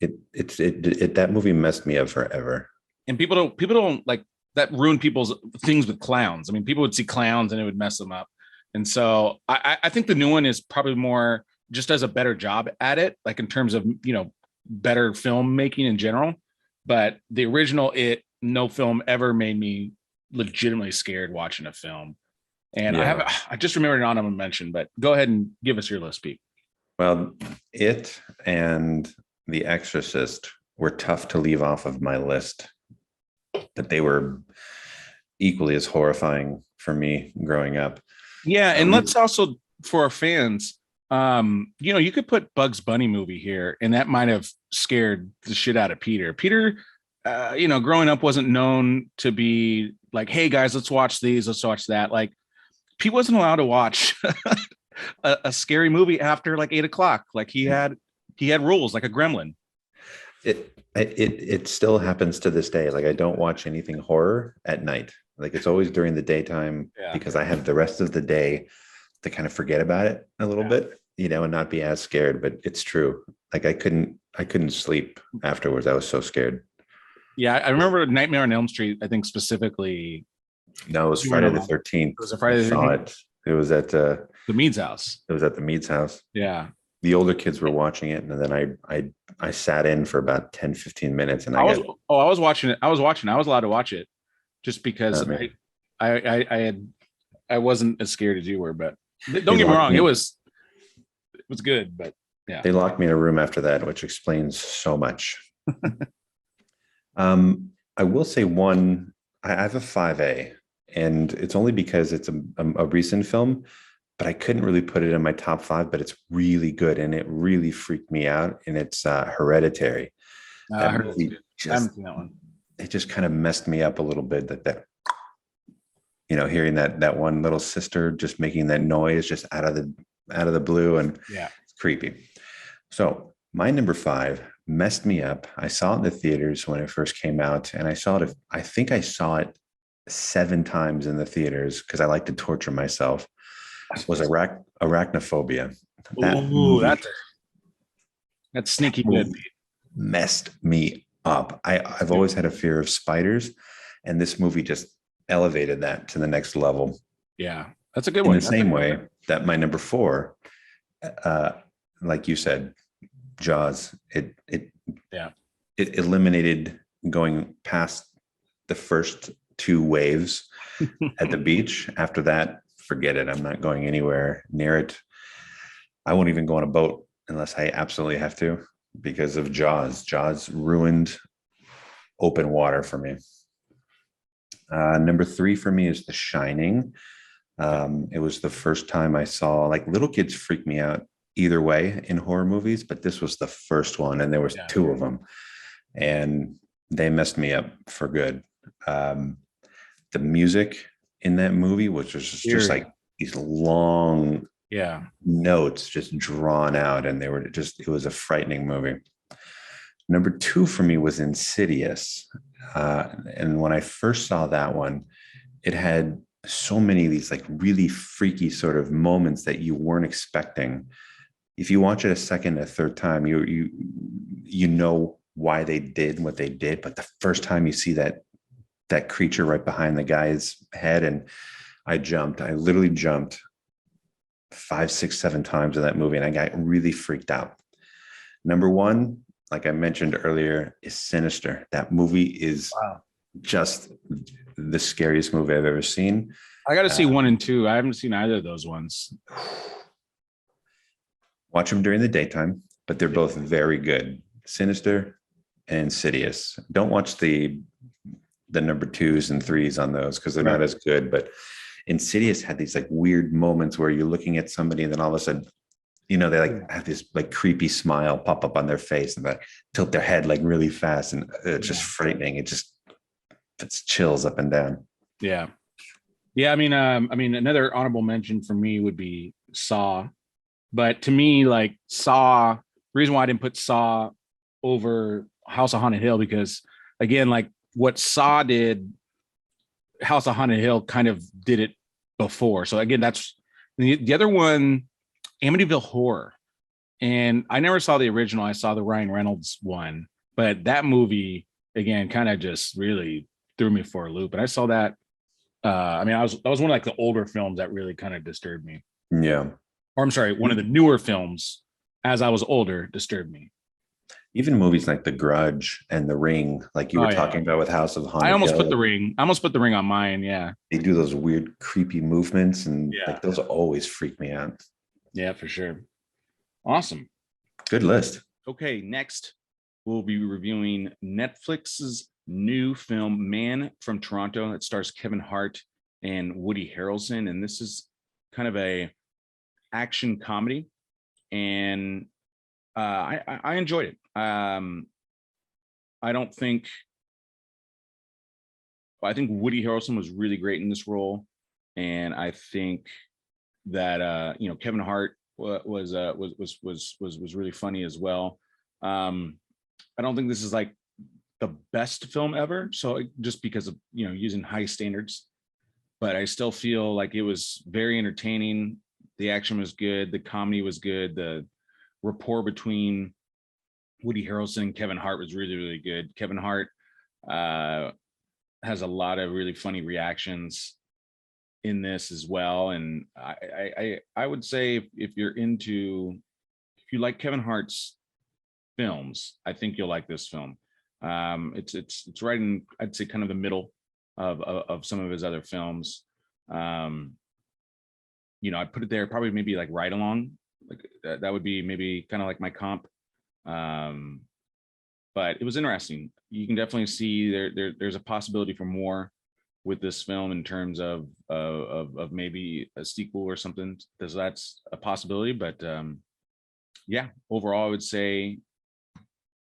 that movie messed me up forever. and people don't like that ruined people's things with clowns. I mean, people would see clowns and it would mess them up. And so I think the new one is probably more just does a better job at it, like in terms of, better filmmaking in general. But the original, no film ever made me legitimately scared watching a film. And Yeah. I just remembered an honorable mention, but go ahead and give us your list, Pete. Well, it and The Exorcist were tough to leave off of my list, but they were equally as horrifying for me growing up. Yeah, and let's also, for our fans, you could put Bugs Bunny movie here, and that might have scared the shit out of Peter. Peter, growing up wasn't known to be like, hey guys, let's watch these, let's watch that. Like, Pete wasn't allowed to watch a scary movie after like 8 o'clock. Like he had rules, like a gremlin. It still happens to this day. Like I don't watch anything horror at night. Like it's always during the daytime because I have the rest of the day to kind of forget about it a little bit, and not be as scared. But it's true. Like I couldn't sleep afterwards. I was so scared. Yeah, I remember Nightmare on Elm Street. I think specifically. No, it was Friday the 13th. It was a Friday the 13th. It was at the Mead's house. It was at the Mead's house. Yeah. The older kids were watching it, and then I sat in for about 10, 15 minutes, and I was watching it. I was allowed to watch it just because I wasn't as scared as you were, but don't get me wrong, it was good, but yeah. They locked me in a room after that, which explains so much. I will say I have a 5A, and it's only because it's a recent film, but I couldn't really put it in my top 5, but it's really good. And it really freaked me out. And it's Hereditary. I haven't seen that one. It just kind of messed me up a little bit that hearing that one little sister just making that noise just out of the blue, and it's creepy. So my number 5 messed me up. I saw it in the theaters when it first came out, and I think I saw it 7 times in the theaters because I like to torture myself. Was Arachnophobia. That's sneaky good. Messed me up. I've always had a fear of spiders, and this movie just elevated that to the next level. Yeah, that's a good one. In the same way that my number 4, like you said, Jaws. It eliminated going past the first 2 waves at the beach. After that, forget it. I'm not going anywhere near it. I won't even go on a boat unless I absolutely have to because of Jaws. Jaws ruined open water for me. Number 3 for me is The Shining. It was the first time I saw, like, little kids freak me out either way in horror movies, but this was the first one, and there was 2 of them, and they messed me up for good. The music in that movie was just like these long notes just drawn out, and it was a frightening movie. Number 2 for me was Insidious. And when I first saw that one, it had so many of these like really freaky sort of moments that you weren't expecting. If you watch it a second, a third time, you know why they did what they did. But the first time you see that creature right behind the guy's head, and I literally jumped 5, 6, 7 times in that movie, and I got really freaked out. Number 1, like I mentioned earlier, is Sinister. That movie is just the scariest movie I've ever seen. I got to see 1 and 2. I haven't seen either of those ones. Watch them during the daytime, but they're both very good. Sinister and Insidious. Don't watch the number 2s and 3s on those because they're not as good. But Insidious had these like weird moments where you're looking at somebody and then all of a sudden, they like have this like creepy smile pop up on their face and like tilt their head like really fast, and it's just frightening. It's chills up and down. Yeah. I mean, another honorable mention for me would be Saw. But to me, like Saw, the reason why I didn't put Saw over House of Haunted Hill, because again, like what Saw did, House of Haunted Hill kind of did it before. So again, that's the other one, Amityville Horror. And I never saw the original. I saw the Ryan Reynolds one, but that movie again kind of just really threw me for a loop. And I saw that. I mean, that was one of like the older films that really kind of disturbed me. Yeah. Or I'm sorry, one of the newer films as I was older disturbed me. Even movies like The Grudge and The Ring, like you were talking about with House of Haunted I almost Hill. put the ring. I almost put the ring on mine. Yeah. They do those weird, creepy movements, and Yeah. like those always freak me out. Yeah, for sure. Awesome. Good list. Okay, next we'll be reviewing Netflix's new film, Man from Toronto. It stars Kevin Hart and Woody Harrelson, and this is kind of a action comedy, and I enjoyed it. I don't think. I think Woody Harrelson was really great in this role, and I think that Kevin Hart was really funny as well. I don't think this is like the best film ever, so just because of using high standards, but I still feel like it was very entertaining. The action was good, the comedy was good, the rapport between Woody Harrelson and Kevin Hart was really, really good. Kevin Hart has a lot of really funny reactions in this as well, and I would say if you like Kevin Hart's films, I think you'll like this film. It's right in, I'd say, kind of the middle of some of his other films. I put it there probably maybe like right along, like that would be maybe kind of like my comp. But it was interesting. You can definitely see there's a possibility for more with this film in terms of maybe a sequel or something. That's a possibility, but yeah, overall I would say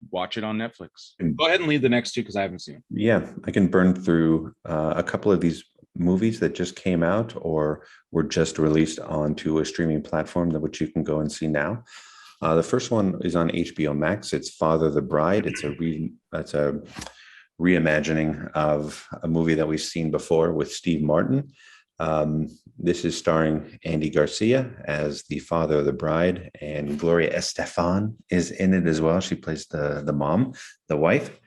watch it on Netflix. Go ahead and lead the next two because I haven't seen it. Yeah, I can burn through a couple of these movies that just came out or were just released onto a streaming platform that which you can go and see now. The first one is on HBO Max. It's Father the Bride. It's a reimagining of a movie that we've seen before with Steve Martin. This is starring Andy Garcia as the father of the bride, and Gloria Estefan is in it as well. She plays the mom, the wife.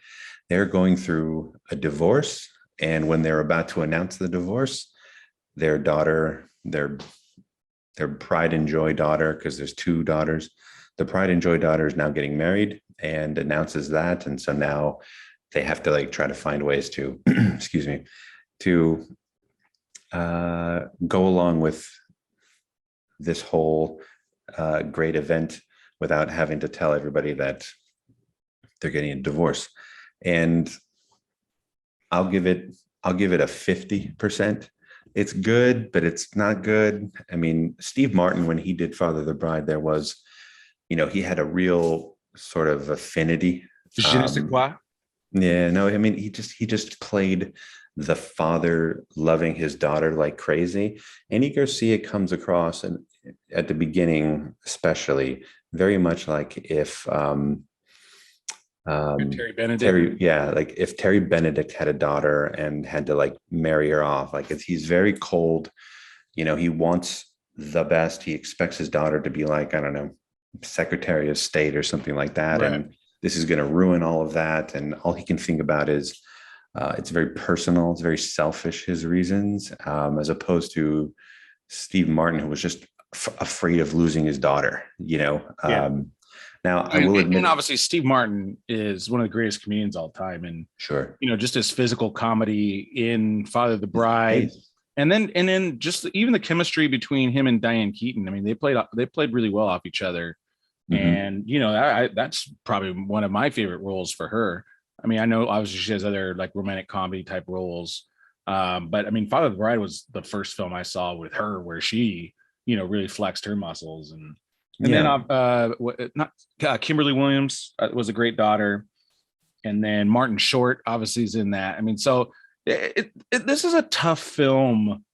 They're going through a divorce, and when they're about to announce the divorce, their daughter, their pride and joy daughter, because there's two daughters, the pride and joy daughter is now getting married and announces that, and so now they have to like try to find ways to excuse me, to go along with this whole great event without having to tell everybody that they're getting a divorce. And I'll give it a 50%. It's good, but it's not good. I mean, Steve Martin, when he did Father the Bride, there was, he had a real sort of affinity. Je ne sais quoi. Yeah, no, I mean, he just played the father loving his daughter like crazy. Andy Garcia comes across, and at the beginning, especially, very much like if Terry Benedict. like if Terry Benedict had a daughter and had to like marry her off, like he's very cold. He wants the best. He expects his daughter to be like, I don't know, Secretary of State or something like that, right. And this is going to ruin all of that. And all he can think about is it's very personal. It's very selfish, his reasons, as opposed to Steve Martin, who was just afraid of losing his daughter, Now, I will admit, and obviously Steve Martin is one of the greatest comedians of all time. And sure, just his physical comedy in Father the Bride. And then just even the chemistry between him and Diane Keaton. I mean, they played really well off each other. Mm-hmm. And that's probably one of my favorite roles for her. I mean, I know obviously she has other like romantic comedy type roles, but I mean, Father the Bride was the first film I saw with her where she, really flexed her muscles, and then Kimberly Williams was a great daughter, and then Martin Short obviously is in that. I mean, so this is a tough film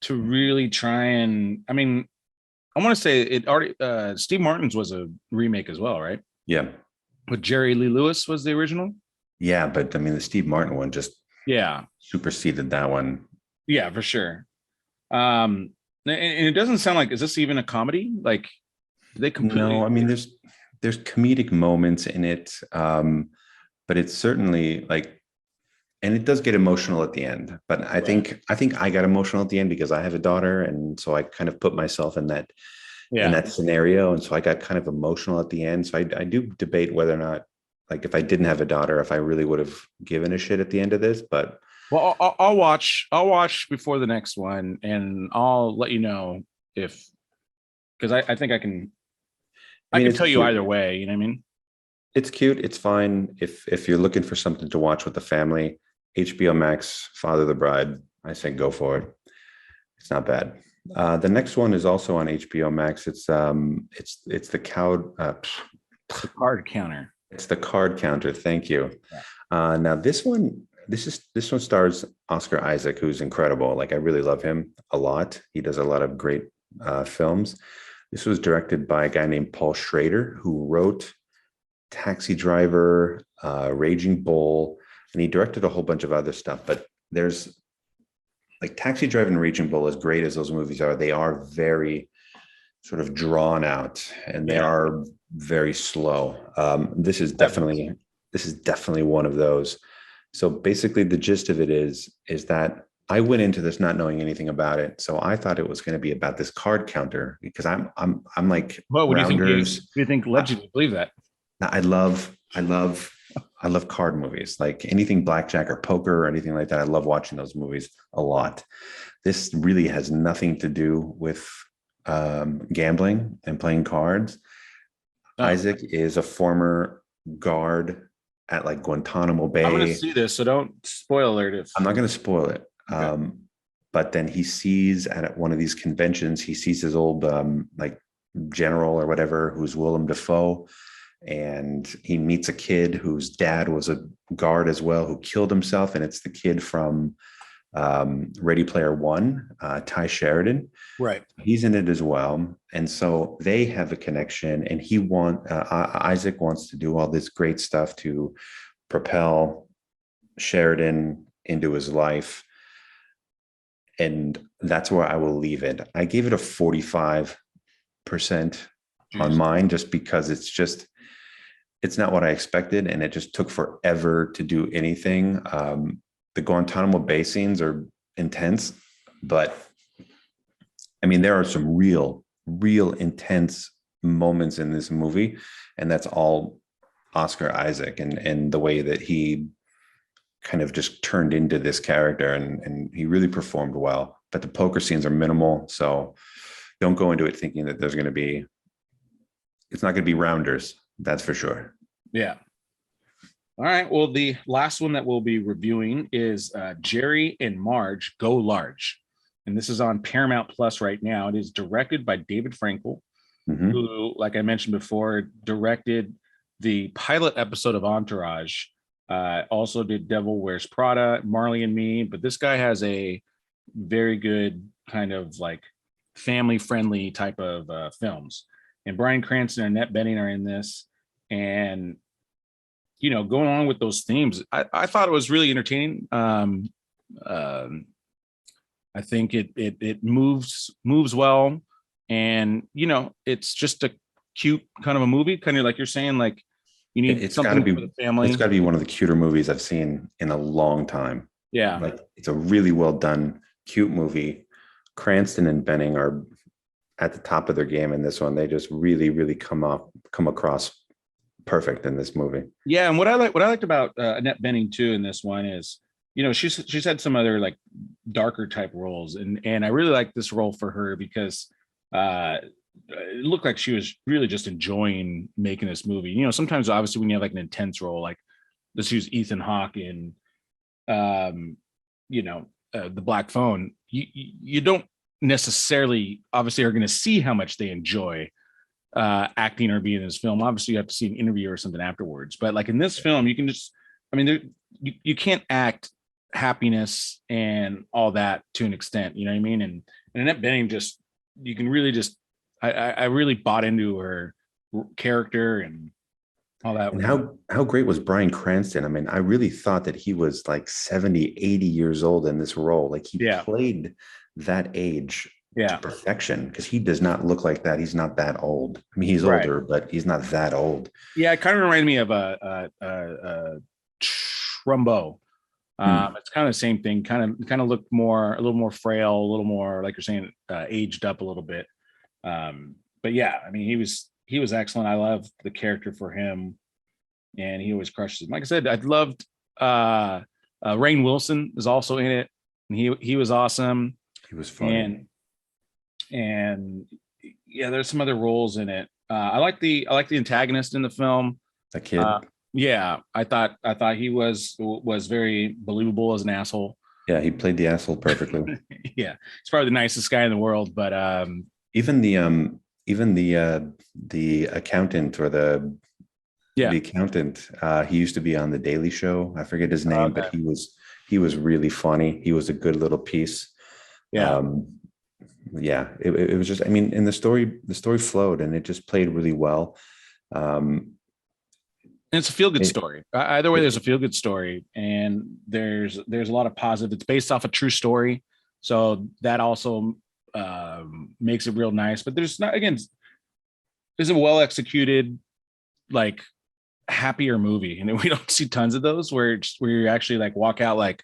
to really try and. I mean, I want to say it already. Steve Martin's was a remake as well, right? Yeah. But Jerry Lee Lewis was the original. Yeah, but I mean, the Steve Martin one just Yeah, superseded that one. yeah, for sure. And it doesn't sound like, is this even a comedy? Like, they completely. No, I mean, there's comedic moments in it, but it's certainly like, and it does get emotional at the end. But I think I got emotional at the end because I have a daughter, and so I kind of put myself in that scenario, and so I got kind of emotional at the end. So I do debate whether or not, like, if I didn't have a daughter, if I really would have given a shit at the end of this. But Well, I'll watch. I'll watch before the next one, and I'll let you know if, because I think I can. I I mean, can it's tell you cute. either way. You know what I mean? It's cute. It's fine if you're looking for something to watch with the family. HBO Max, Father of the Bride. I say go for it. It's not bad. The next one is also on HBO Max. It's the cow. The card counter. It's the card counter. Thank you. Yeah. Now this one stars Oscar Isaac, who's incredible. Like, I really love him a lot. He does a lot of great films. This was directed by a guy named Paul Schrader, who wrote Taxi Driver, Raging Bull, and he directed a whole bunch of other stuff. But there's, like, Taxi Driver and Raging Bull, as great as those movies are, they are very sort of drawn out, and they are very slow. This is definitely one of those. So basically, the gist of it is that I went into this not knowing anything about it. So I thought it was going to be about this card counter, because I'm like, Well, what do you think? rounders. Do you think led you to believe that? I love card movies, like anything blackjack or poker or anything like that. I love watching those movies a lot. This really has nothing to do with gambling and playing cards. Oh. Isaac is a former guard at, like, Guantanamo Bay. I'm going to see this, so don't spoil alert. I'm not going to spoil it. Okay. But then he sees at one of these conventions, he sees his old like general or whatever, who's Willem Dafoe. And he meets a kid whose dad was a guard as well, who killed himself. And it's the kid from Ready Player One, Ty Sheridan. Right. He's in it as well. And so they have a connection, and Isaac wants to do all this great stuff to propel Sheridan into his life. And that's where I will leave it. I gave it a 45% on mine, just because it's not what I expected, and it just took forever to do anything. The Guantanamo Bay scenes are intense, but I mean, there are some real intense moments in this movie, and that's all Oscar Isaac and the way that he kind of just turned into this character, and he really performed well. But the poker scenes are minimal, so don't go into it thinking that it's not going to be rounders. That's for sure. Yeah. All right. Well, the last one that we'll be reviewing is Jerry and Marge Go Large. And this is on Paramount Plus right now. It is directed by David Frankel, who, like I mentioned before, directed the pilot episode of Entourage. Also did Devil Wears Prada, Marley and Me. But this guy has a very good kind of like family-friendly type of films. And Bryan Cranston and Annette Bening are in this. And, you know, going on with those themes, I thought it was really entertaining. I think it moves well, and, you know, it's just a cute kind of a movie, kind of like you're saying, like you need something for the family. It's got to be one of the cuter movies I've seen in a long time. Yeah, like, it's a really well done, cute movie. Cranston and Bening are at the top of their game in this one. They just really come across perfect in this movie. Yeah, and what I liked about Annette Bening too in this one is, you know, she's had some other like darker type roles, and I really like this role for her because it looked like she was really just enjoying making this movie. You know, sometimes obviously when you have like an intense role, like let's use Ethan Hawke in you know, The Black Phone, you don't necessarily obviously are going to see how much they enjoy acting or being in this film. Obviously you have to see an interview or something afterwards, but like in this film you can just, I mean, you can't act happiness and all that to an extent, you know what I mean? And Annette Bening just, you can really just, I really bought into her character and all that. And how great was Bryan Cranston? I mean, I really thought that he was like 70, 80 years old in this role. Like he Yeah. played that age Yeah. to perfection, because he does not look like that. He's not that old. I mean, he's Right. older, but he's not that old. Yeah, it kind of reminded me of Trumbo. It's kind of the same thing. Kind of looked a little more frail, a little more like you're saying, aged up a little bit. But yeah, I mean, he was excellent. I loved the character for him, and he always crushes it. Like I said, I loved Rainn Wilson is also in it, and he was awesome. He was funny. And yeah, there's some other roles in it. I like the antagonist in the film. The kid. Yeah, I thought he was very believable as an asshole. Yeah, he played the asshole perfectly. Yeah, he's probably the nicest guy in the world. But even the accountant, or the accountant, he used to be on the Daily Show. I forget his name, but he was really funny. He was a good little piece. Yeah. It was just, I mean, and the story flowed, and it just played really well. And it's a feel-good story. Either way, there's a feel-good story, and there's a lot of positive. It's based off a true story, so that also makes it real nice. But there's a well-executed, like, happier movie, and we don't see tons of those where you actually like walk out like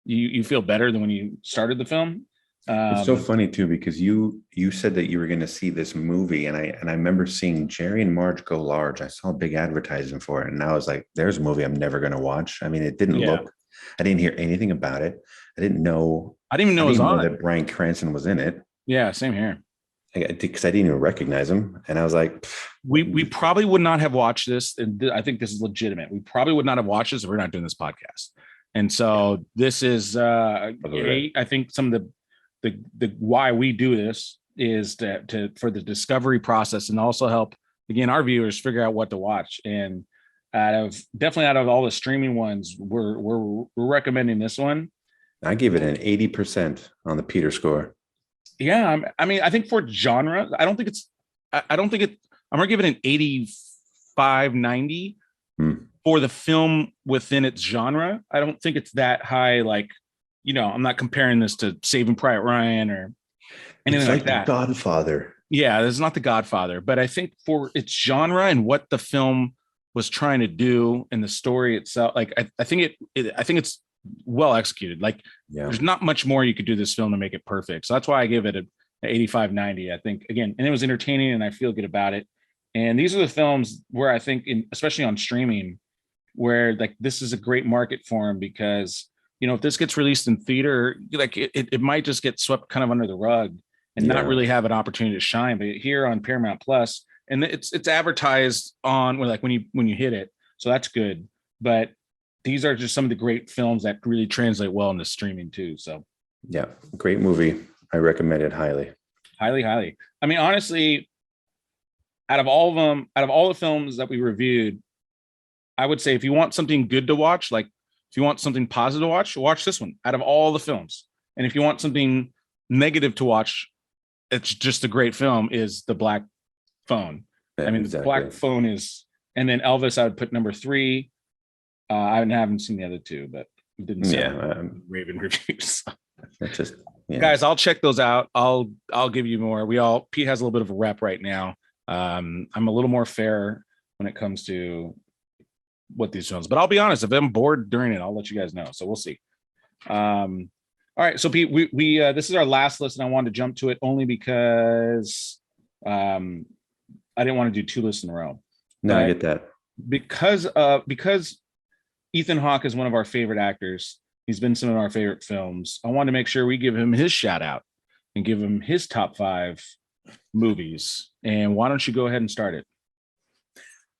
you feel better than when you started the film. It's so funny too, because you said that you were going to see this movie, and I remember seeing Jerry and Marge Go Large. I saw a big advertisement for it, and I was like, "There's a movie I'm never going to watch." I mean, it didn't look. I didn't hear anything about it. I didn't even know it was on. That Bryan Cranston was in it. Yeah, same here. Because I didn't even recognize him, and I was like, we probably would not have watched this, and I think this is legitimate. We probably would not have watched this if we're not doing this podcast. And so this is, I think some of the why we do this is to for the discovery process, and also help again our viewers figure out what to watch. And out of all the streaming ones, we're recommending this one. I give it an 80% on the Peter score. Yeah, I mean, I think for genre, I don't think it. I'm gonna give it an 85, 90 for the film within its genre. I don't think it's that high. Like, I'm not comparing this to Saving Private Ryan or anything like that. The Godfather. Yeah, it's not The Godfather, but I think for its genre and what the film was trying to do and the story itself, like I think it's well executed. Like, there's not much more you could do this film to make it perfect. So that's why I give it an 85, 90. I think, again, and it was entertaining, and I feel good about it. And these are the films where I think, especially on streaming, where like this is a great market for them, because if this gets released in theater, like it might just get swept kind of under the rug and not really have an opportunity to shine. But here on Paramount Plus, and it's advertised on when you hit it, so that's good. But these are just some of the great films that really translate well into streaming too. So yeah, great movie. I recommend it highly. Highly, highly. I mean, honestly, out of all the films that we reviewed, I would say if you want something good to watch, like if you want something positive to watch this one out of all the films. And if you want something negative to watch, it's just a great film, is The Black Phone. Yeah, I mean, The Black Phone is, and then Elvis, I would put number 3. I haven't seen the other two, but it didn't say Raven reviews. That's just, guys, I'll check those out. I'll give you more. Pete has a little bit of a rep right now. I'm a little more fair when it comes to what these films, but I'll be honest, if I'm bored during it, I'll let you guys know. So we'll see. All right. So Pete, we this is our last list, and I wanted to jump to it only because I didn't want to do 2 lists in a row. No, I get that. Because Ethan Hawke is one of our favorite actors. He's been in some of our favorite films. I wanted to make sure we give him his shout out and give him his top 5 movies. And why don't you go ahead and start it?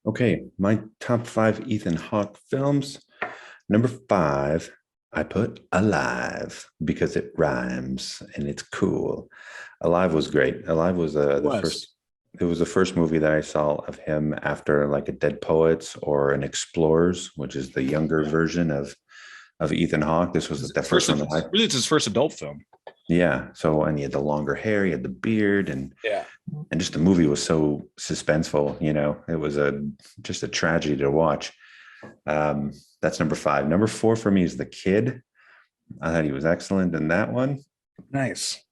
Okay, my top 5 Ethan Hawke films. Number 5, I put Alive, because it rhymes and it's cool. Alive was great. Alive was first. It was the first movie that I saw of him after like a Dead Poets or an Explorers, which is the younger version of Ethan Hawke. This was the first one. Really, it's his first adult film. Yeah. So, and he had the longer hair, he had the beard, Yeah. and just the movie was so suspenseful. It was just a tragedy to watch. That's number 5. Number 4 for me is The Kid. I thought he was excellent in that one. Nice.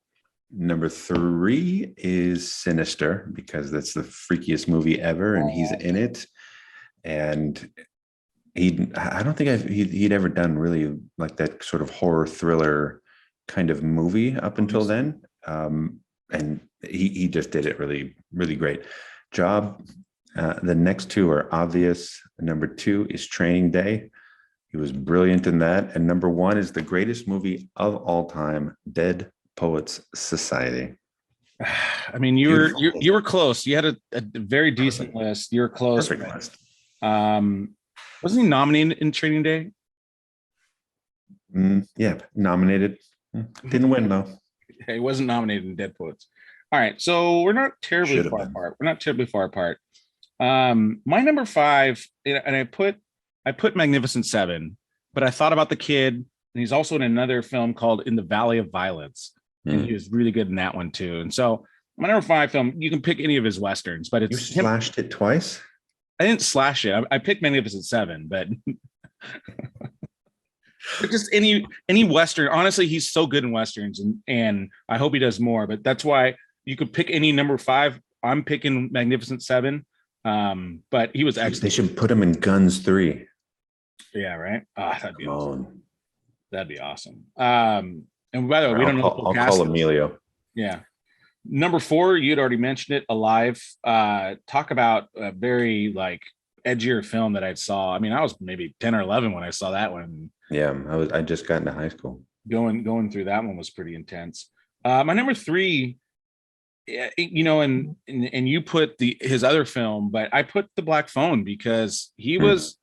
Number 3 is Sinister, because that's the freakiest movie ever, and he's in it. And I don't think he'd ever done really like that sort of horror thriller kind of movie up until then. And he just did it really, really great job. The next 2 are obvious. Number 2 is Training Day. He was brilliant in that. And number 1 is the greatest movie of all time, Dead Poets Society. I mean, you were close. You had a very decent list. You were close. Perfect list. Wasn't he nominated in Training Day? Yeah, nominated. Didn't win though. He wasn't nominated in Dead Poets. All right, so we're not terribly far apart. We're not terribly far apart. My number 5, and I put Magnificent Seven, but I thought about The Kid, and he's also in another film called In the Valley of Violence, and he was really good in that one too. And so my number 5 film, you can pick any of his westerns, but it's you slashed it twice. I didn't slash it. I picked Magnificent Seven, but just any western. Honestly, he's so good in westerns, and I hope he does more. But that's why you could pick any number 5. I'm picking Magnificent Seven. But he was excellent. They should put him in Guns 3. Yeah, right. That'd be awesome. That'd be awesome. And by the way, we don't know. I'll call Emilio. Yeah. Number 4, you'd already mentioned it, Alive. Talk about a very like edgier film that I saw. I mean, I was maybe 10 or 11 when I saw that one. Yeah, I just got into high school. Going through that one was pretty intense. My number 3, and you put his other film, but I put The Black Phone because he was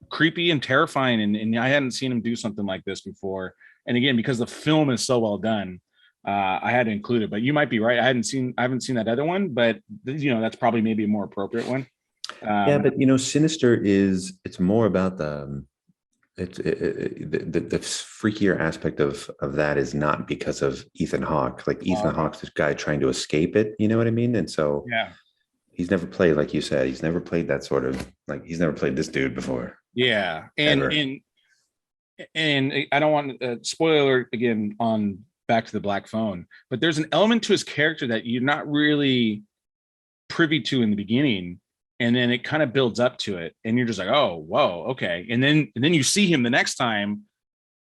creepy and terrifying, and I hadn't seen him do something like this before. And again, because the film is so well done, I had to include it. But you might be right. I haven't seen that other one, but that's probably maybe a more appropriate one. Yeah, but Sinister it's more about the freakier aspect of that is not because of Ethan Hawke. Like Ethan Hawke's this guy trying to escape it. You know what I mean? And so yeah, he's never played, like you said, he's never played that sort of like he's never played this dude before. Yeah, and I don't want a spoiler again on Back to the Black Phone, but there's an element to his character that you're not really privy to in the beginning, and then it kind of builds up to it, and you're just like, oh, whoa, okay, and then you see him the next time,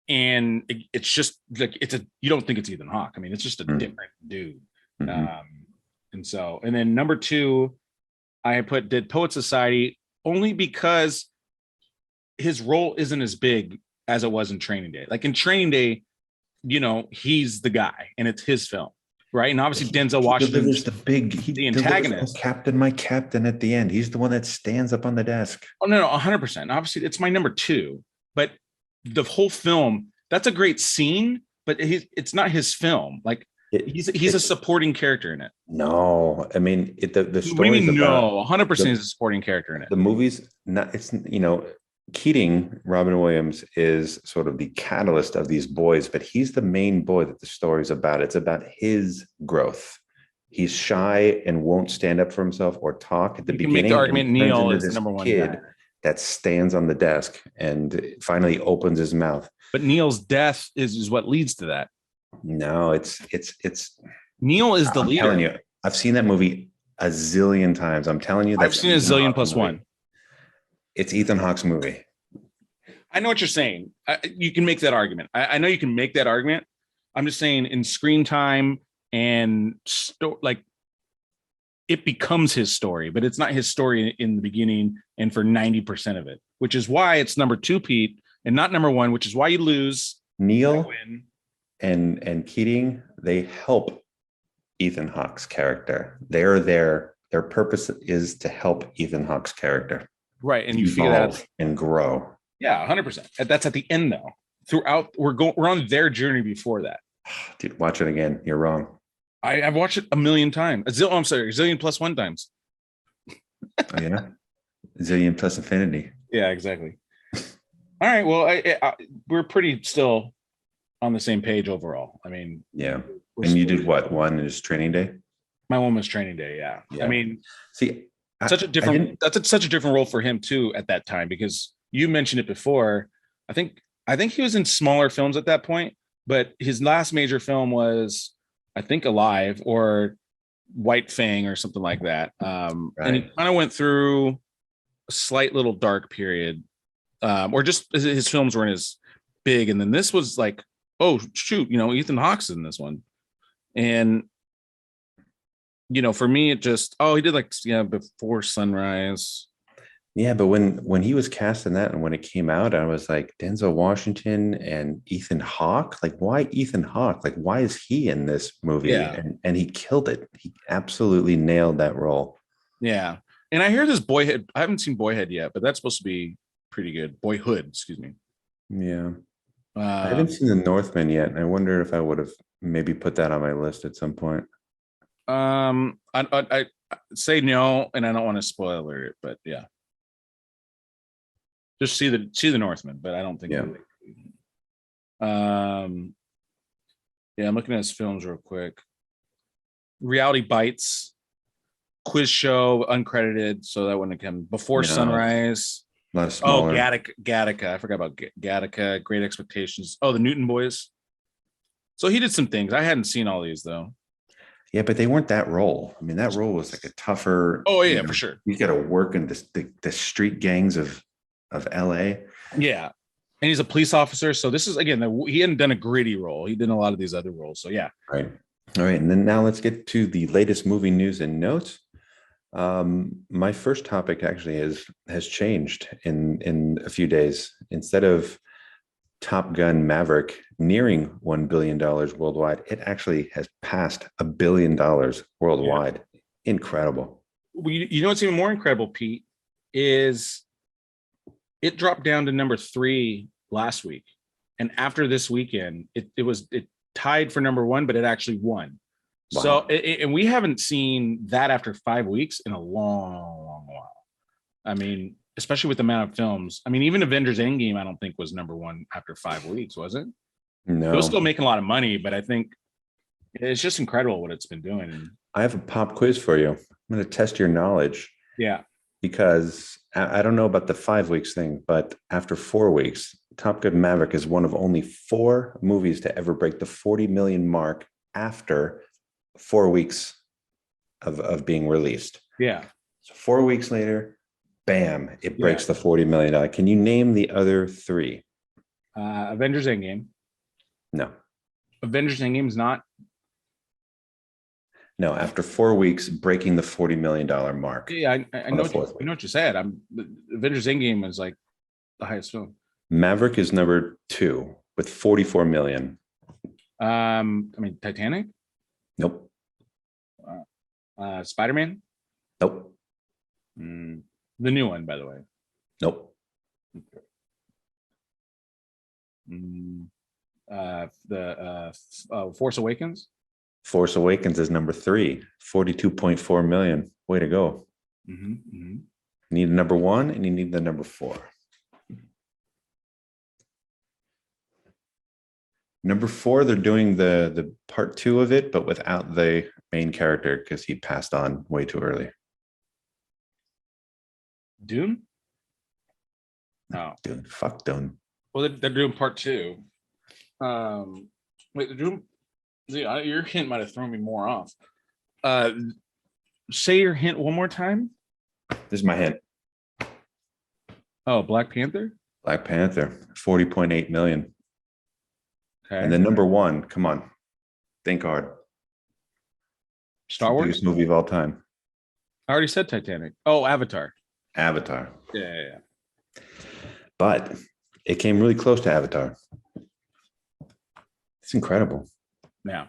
and it's just like you don't think it's Ethan Hawke. I mean, it's just a different dude. And then number 2, I put Dead Poet Society only because his role isn't as big as it was in Training Day. Like in Training Day, he's the guy and it's his film, right? And obviously Denzel Washington is the antagonist. My captain at the end. He's the one that stands up on the desk. Oh no, 100%. Obviously, it's my number 2, but the whole film, that's a great scene, but it's not his film. Like he's a supporting character in it. No, I mean the story. 100% is a supporting character in it. The movie's not. It's Keating, Robin Williams, is sort of the catalyst of these boys, but he's the main boy that the story's about. It's about his growth. He's shy and won't stand up for himself or talk at the beginning. Make the argument Neil is number 1 kid guy that stands on the desk and finally opens his mouth. But Neil's death is what leads to that. No, it's Neil is the leader. I'm telling you, I've seen that movie a zillion times. I'm telling you, I've seen a zillion plus one. It's Ethan Hawke's movie. I know what you're saying. You can make that argument. I know you can make that argument. I'm just saying in screen time and it becomes his story, but it's not his story in the beginning and for 90% of it, which is why it's number 2, Pete, and not number 1, which is why you lose. Neil and Keating, they help Ethan Hawke's character. They're there. Their purpose is to help Ethan Hawke's character. Right. And you figure that out and grow. Yeah, 100%. That's at the end though. Throughout, we're on their journey before that. Dude, watch it again. You're wrong. I've watched it a million times. A zillion plus 1 times. Oh, yeah. Zillion plus infinity. Yeah, exactly. All right. Well, we're pretty still on the same page overall. I mean, Yeah. And you did what? One is Training Day? my one was Training Day. Yeah. Yeah. I mean, See, such a different, such a different role for him too at that time, because you mentioned it before. I think he was in smaller films at that point, but his last major film was, I think, Alive or White Fang or something like that. And he kind of went through a slight little dark period, or just his films weren't as big. And then this was like, oh shoot, Ethan Hawke's in this one. And for me, it just, he did like, Before Sunrise. Yeah, but when he was cast in that and when it came out, I was like, Denzel Washington and Ethan Hawke. Like, why Ethan Hawke? Like, why is he in this movie? Yeah. And he killed it. He absolutely nailed that role. Yeah. And I hear this Boyhood. I haven't seen Boyhood yet, but that's supposed to be pretty good. Boyhood, excuse me. Yeah. I haven't seen The Northman yet. And I wonder if I would have maybe put that on my list at some point. I say no, and I don't want to spoil it, but yeah. Just see the Northman, but I don't think. Yeah. Yeah, I'm looking at his films real quick. Reality Bites, Quiz Show, uncredited, so that wouldn't come. Before Sunrise. A lot of smaller. Gattaca. I forgot about Gattaca. Great Expectations. Oh, the Newton Boys. So he did some things. I hadn't seen all these though. Yeah, but they weren't that role. I mean, that role was like a tougher. Oh yeah, for sure. You got to work in the street gangs of LA. Yeah. And he's a police officer. So this is, again, he hadn't done a gritty role. He did a lot of these other roles. So yeah. Right. All right. And then now let's get to the latest movie news and notes. My first topic actually has changed in a few days. Instead of Top Gun Maverick nearing $1 billion worldwide, it actually has passed $1 billion worldwide. Yeah. Incredible. You know what's even more incredible, Pete, is it dropped down to number 3 last week, and after this weekend, it tied for number 1, but it actually won. Wow. So, and we haven't seen that after 5 weeks in a long while. I mean, especially with the amount of films. I mean, even Avengers Endgame, I don't think was number 1 after 5 weeks, was it? No, it was still making a lot of money, but I think it's just incredible what it's been doing. I have a pop quiz for you. I'm going to test your knowledge. Yeah. Because I don't know about the 5 weeks thing, but after 4 weeks, Top Gun Maverick is one of only 4 movies to ever break the 40 million mark after 4 weeks of being released. Yeah. So 4 weeks later, bam, it breaks the $40 million. Can you name the other 3? Avengers Endgame. No. Avengers Endgame is not. No, after 4 weeks, breaking the $40 million mark. Yeah, I know what you said. Avengers Endgame is like the highest film. Maverick is number 2 with 44 million. I mean, Titanic? Nope. Spider-Man? Nope. The new one, by the way. Nope. Force Awakens? Force Awakens is number 3, 42.4 million. Way to go. Mm-hmm, mm-hmm. You need number 1 and you need the number 4. Number 4, they're doing the part 2 of it, but without the main character because he passed on way too early. Dune? No. Dune. Fuck Dune. Well, they're doing part 2. Wait, they're doing. Your hint might have thrown me more off. Say your hint one more time. This is my hint. Oh, Black Panther? Black Panther, 40.8 million. Okay. And then number 1, come on. Think hard. Star Wars? Biggest movie of all time. I already said Titanic. Oh, Avatar. Avatar. Yeah. But it came really close to Avatar. It's incredible. Yeah.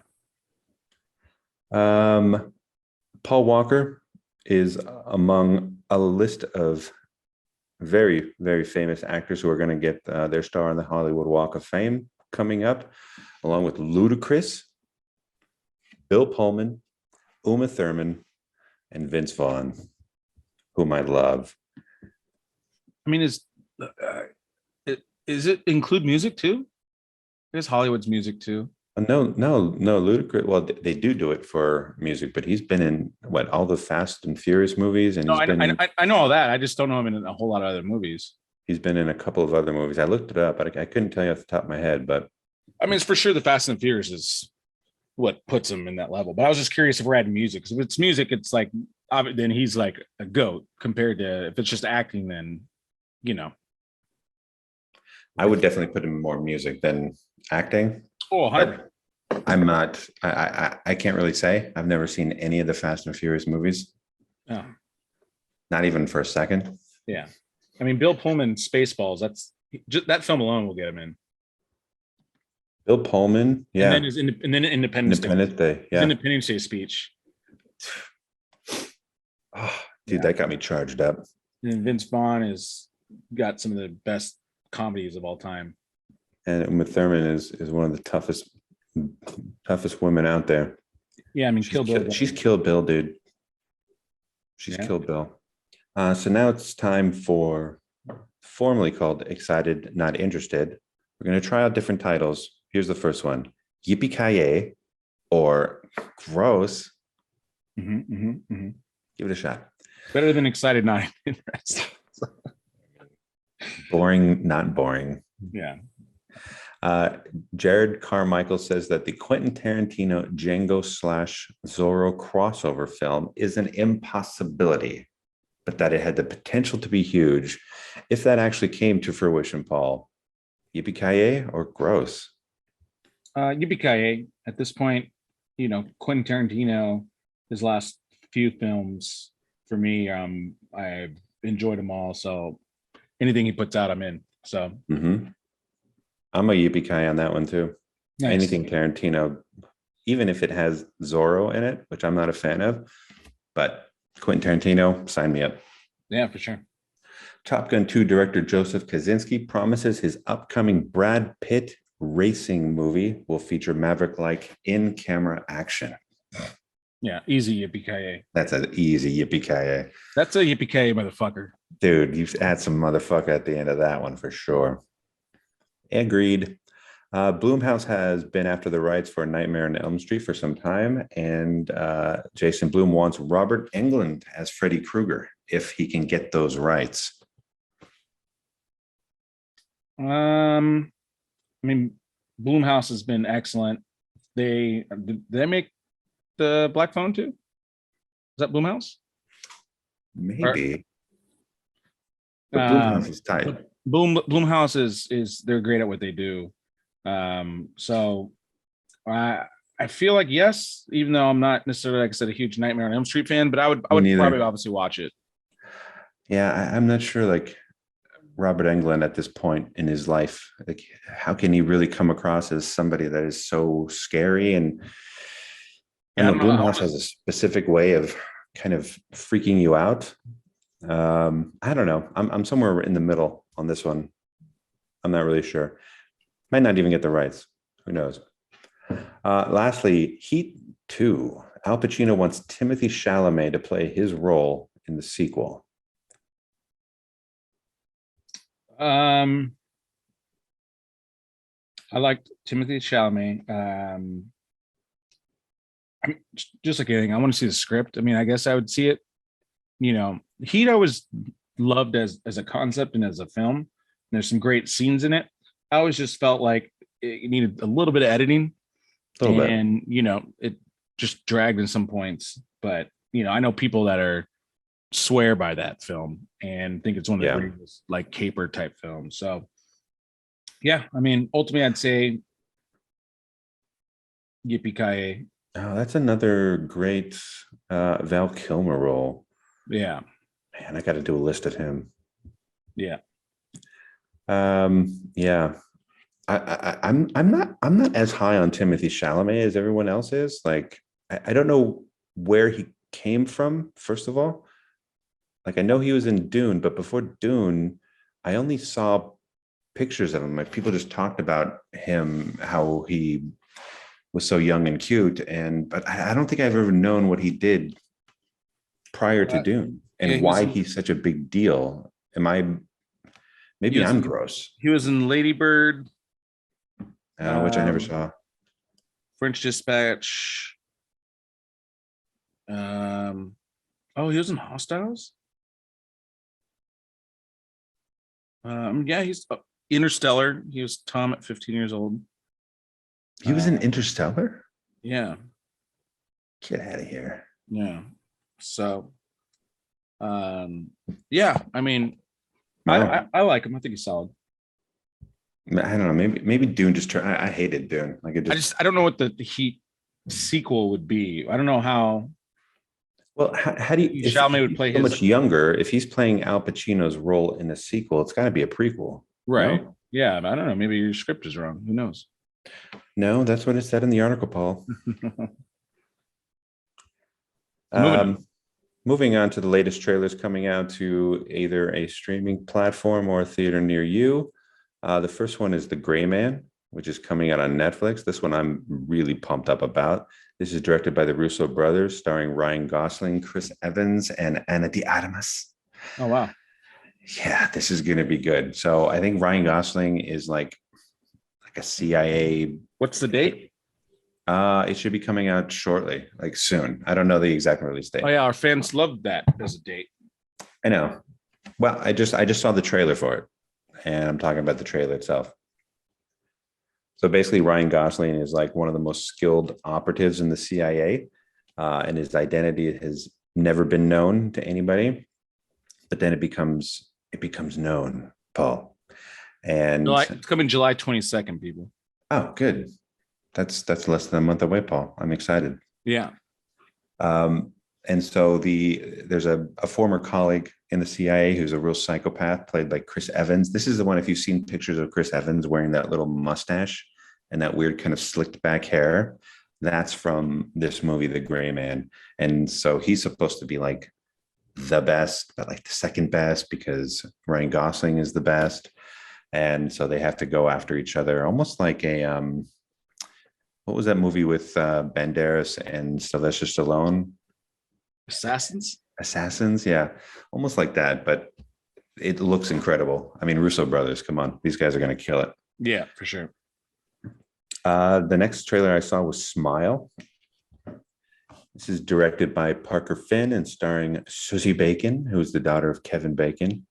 Paul Walker is among a list of very, very famous actors who are going to get their star on the Hollywood Walk of Fame coming up, along with Ludacris, Bill Pullman, Uma Thurman, and Vince Vaughn, whom I love. I mean, is it include music too? There's Hollywood's music too. No, Ludacris. Well, they do it for music, but he's been in what, all the Fast and Furious movies, and No, I know all that. I just don't know him in a whole lot of other movies. he's been in a couple of other movies. I looked it up, but I couldn't tell you off the top of my head. But I mean, it's for sure the Fast and Furious is what puts him in that level. But I was just curious if we're adding music. Because if it's music, it's like then he's like a goat compared to if it's just acting. Then you know, I would definitely put him more music than acting. oh, 100. But I'm not. I can't really say. I've never seen any of the Fast and Furious movies. Oh, Not even for a second. yeah. I mean, Bill Pullman, Spaceballs. That's just that film alone will get him in. Bill Pullman, yeah. And then Independence Independence Day, His yeah. Independence Day speech. Oh, dude, that got me charged up. And Vince Vaughn has got some of the best comedies of all time. And Uma Thurman is one of the toughest women out there. Yeah, I mean, Kill Bill. She's killed Bill, dude. She's killed Bill. So now it's time for, formerly called Excited Not Interested. We're going to try out different titles. Here's the first one: Yippee-ki-yay, or Gross. Give it a shot. Better than Excited Not Interested. Boring, not boring. Yeah. Jared Carmichael says that the Quentin Tarantino Django / Zorro crossover film is an impossibility, but that it had the potential to be huge if that actually came to fruition. Paul, yippee-ki-yay or gross? Yippee-ki-yay. At this point, you know, Quentin Tarantino, his last few films for me, I've enjoyed them all. So anything he puts out, I'm in. So I'm a yippee-ki-yay on that one too. Nice. Anything Tarantino, even if it has Zorro in it, which I'm not a fan of, but Quentin Tarantino, sign me up. Yeah, for sure. Top Gun 2 director Joseph Kosinski promises his upcoming Brad Pitt racing movie will feature Maverick-like in-camera action. Yeah, easy yippee-ki-yay. That's an easy yippee-ki-yay. That's a yippee-ki-yay, motherfucker. Dude, you add some motherfucker at the end of that one for sure. Agreed. Blumhouse has been after the rights for Nightmare on Elm Street for some time, and Jason Blum wants Robert Englund as Freddy Krueger if he can get those rights. I mean, Blumhouse has been excellent. Did they make the Black Phone too? Is that Blumhouse? Maybe. But Blumhouse is tight. Blumhouse is they're great at what they do. So I feel like yes, even though I'm not necessarily, like I said, a huge Nightmare on Elm Street fan, but I would probably obviously watch it. Yeah, I'm not sure, like Robert Englund at this point in his life, like how can he really come across as somebody that is so scary? And the Blumhouse has a specific way of kind of freaking you out. I don't know. I'm somewhere in the middle on this one. I'm not really sure. Might not even get the rights. Who knows? Lastly, Heat 2. Al Pacino wants Timothy Chalamet to play his role in the sequel. I liked Timothy Chalamet. I'm just like anything. I want to see the script. I mean, I guess I would see it. You know, Heat I was loved as a concept and as a film. And there's some great scenes in it. I always just felt like it needed a little bit of editing, and you know, it just dragged in some points. But you know, I know people that swear by that film and think it's one of the greatest, like, caper type films. So yeah, I mean, ultimately, I'd say yippee-ki-yay. Oh, that's another great Val Kilmer role. Yeah, man, I got to do a list of him. Yeah. Yeah. I'm not as high on Timothy Chalamet as everyone else is. Like, I don't know where he came from, first of all. Like, I know he was in Dune, but before Dune, I only saw pictures of him. Like, people just talked about him, how he was so young and cute, but I don't think I've ever known what he did prior to Dune and why he's such a big deal. Maybe I'm gross. He was in Lady Bird. which I never saw. French Dispatch. Oh, he was in Hostiles. Yeah, he's Interstellar. He was Tom at 15 years old. He was in Interstellar? Yeah. Get out of here. Yeah. So, yeah, I mean, Wow. I like him. I think he's solid. I don't know. Maybe Dune just turned. I hated Dune. Like it just. I don't know what the Heat sequel would be. I don't know how. Well, how do you? If Chalamet would he's play so his much younger. If he's playing Al Pacino's role in a sequel, it's got to be a prequel, right. No? Yeah, but I don't know. Maybe your script is wrong. Who knows? No, that's what it said in the article, Paul. Moving on to the latest trailers coming out to either a streaming platform or a theater near you. The first one is The Gray Man, which is coming out on Netflix. This one I'm really pumped up about. This is directed by the Russo brothers, starring Ryan Gosling, Chris Evans, and Ana de Armas. Oh, wow. Yeah, this is going to be good. So I think Ryan Gosling is like a CIA. What's the date? It should be coming out shortly, like soon. I don't know the exact release date. Oh yeah, our fans loved that as a date. I know. Well, I just saw the trailer for it, and I'm talking about the trailer itself. So basically, Ryan Gosling is like one of the most skilled operatives in the CIA, and his identity has never been known to anybody. But then it becomes known, Paul. And It's coming July 22nd, people. Oh, good. That's less than a month away, Paul. I'm excited. Yeah. And so there's a former colleague in the CIA who's a real psychopath, played by Chris Evans. This is the one, if you've seen pictures of Chris Evans wearing that little mustache and that weird kind of slicked back hair, that's from this movie, The Gray Man. And so he's supposed to be like the best, but like the second best, because Ryan Gosling is the best. And so they have to go after each other, almost like a what was that movie with Banderas and Sylvester Stallone? Assassins, yeah, almost like that, but it looks incredible. I mean, Russo brothers, come on, these guys are going to kill it. Yeah, for sure. The next trailer I saw was Smile. This is directed by Parker Finn and starring Susie Bacon, who is the daughter of Kevin Bacon.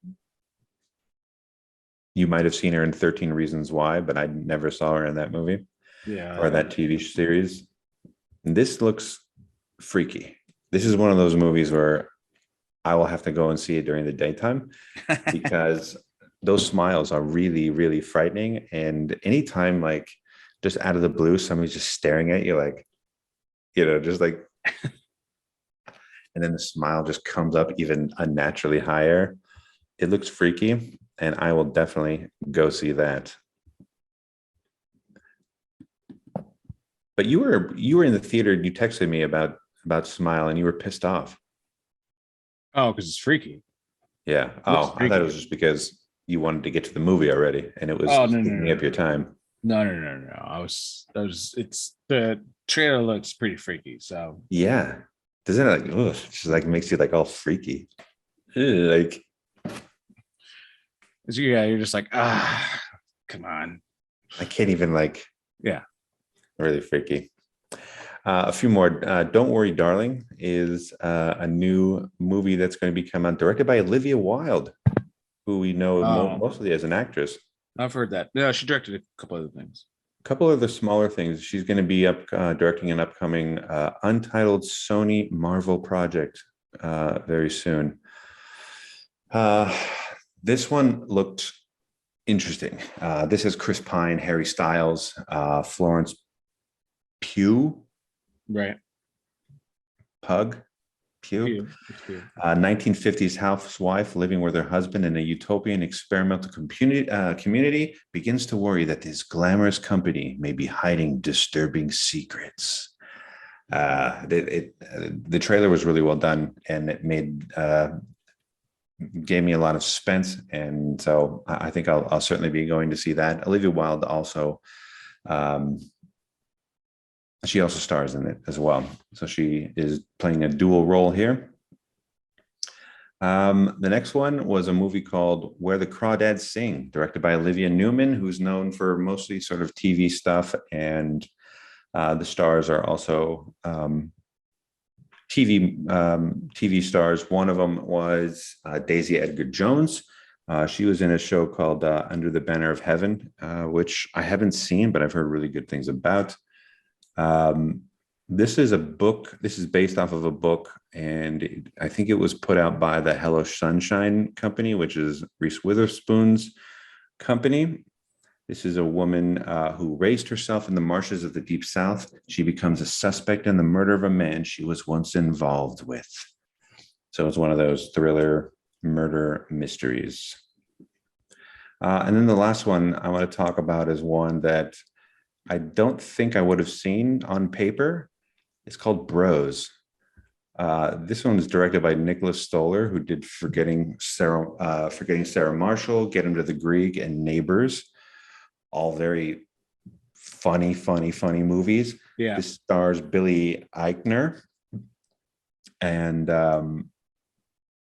You might have seen her in 13 Reasons Why, but I never saw her in that movie. Yeah. Or that TV series. And this looks freaky. This is one of those movies where I will have to go and see it during the daytime because those smiles are really, really frightening. And anytime, like, just out of the blue, somebody's just staring at you, like, just like, and then the smile just comes up even unnaturally higher. It looks freaky, and I will definitely go see that. But you were in the theater. You texted me about Smile, and you were pissed off. Oh, because it's freaky. Yeah. Oh, I thought it was just because you wanted to get to the movie already, and it was taking up your time. No. It's the trailer looks pretty freaky. So yeah, doesn't it just like makes you like all freaky, like. Yeah, you're just like, come on. I can't even yeah. Really freaky. A few more. Don't Worry, Darling is a new movie that's going to be coming out, directed by Olivia Wilde, who we know mostly as an actress. I've heard that. Yeah, she directed a couple other things. A couple of the smaller things. She's going to be directing an upcoming Untitled Sony Marvel project very soon. This one looked interesting. This is Chris Pine, Harry Styles, Florence Pugh. Right. Pugh. 1950s housewife living with her husband in a utopian experimental community begins to worry that this glamorous company may be hiding disturbing secrets. The trailer was really well done, and it gave me a lot of suspense, and so I think I'll certainly be going to see that. Olivia Wilde also, she also stars in it as well, so she is playing a dual role here. The next one was a movie called Where the Crawdads Sing, directed by Olivia Newman, who's known for mostly sort of TV stuff, and the stars are also TV stars. One of them was Daisy Edgar Jones. She was in a show called Under the Banner of Heaven, which I haven't seen, but I've heard really good things about. This is a book. This is based off of a book, and I think it was put out by the Hello Sunshine Company, which is Reese Witherspoon's company. This is a woman who raised herself in the marshes of the Deep South. She becomes a suspect in the murder of a man she was once involved with. So it's one of those thriller murder mysteries. And then the last one I want to talk about is one that I don't think I would have seen on paper. It's called Bros. This one is directed by Nicholas Stoller, who did Forgetting Sarah Marshall, Get Him to the Greek, and Neighbors. All very funny movies. Yeah. This stars Billy Eichner, and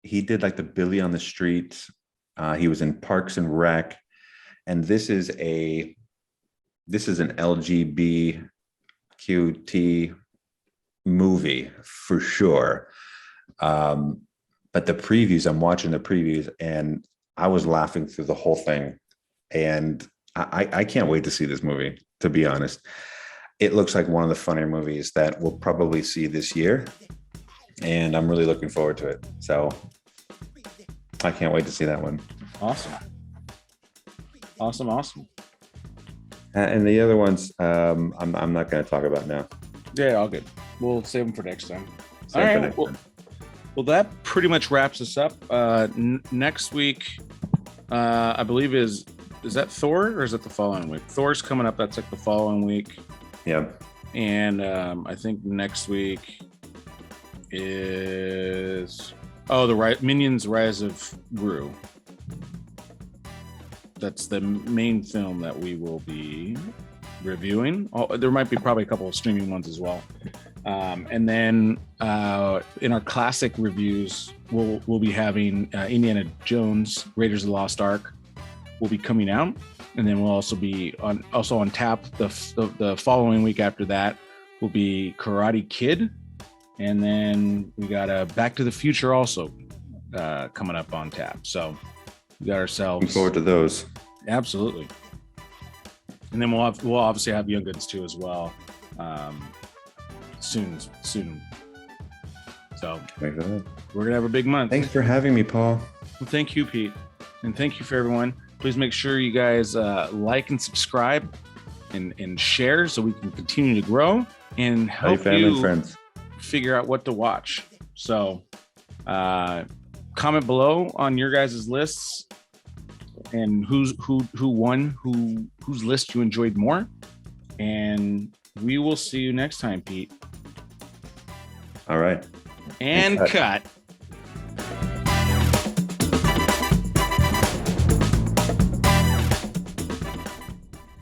he did like the Billy on the Street. He was in Parks and Rec, and this is an LGBTQ movie for sure. But the previews, I'm watching the previews, and I was laughing through the whole thing, and I can't wait to see this movie, to be honest. It looks like one of the funnier movies that we'll probably see this year, and I'm really looking forward to it. So I can't wait to see that one. Awesome. And the other ones, I'm not going to talk about now. Yeah, all good. We'll save them for next time. All right. Well, that pretty much wraps us up. Next week, I believe is that Thor, or is it the following week? Thor's coming up. That's like the following week. Yeah. And I think next week is Minions: Rise of Gru. That's the main film that we will be reviewing. There might be probably a couple of streaming ones as well. And then in our classic reviews, we'll be having Indiana Jones, Raiders of the Lost Ark will be coming out, and then we'll also be on tap the following week after that will be Karate Kid, and then we got a Back to the Future also coming up on tap. So we got ourselves looking forward to those. Absolutely. And then we'll obviously have Young Guns too as well soon. So we're gonna have a big month. Thanks for having me, Paul. Well, thank you, Pete, and thank you for everyone. Please make sure you guys like and subscribe and share so we can continue to grow and help family and friends figure out what to watch. So comment below on your guys' lists and who won, whose list you enjoyed more, and we will see you next time, Pete. All right. And cut.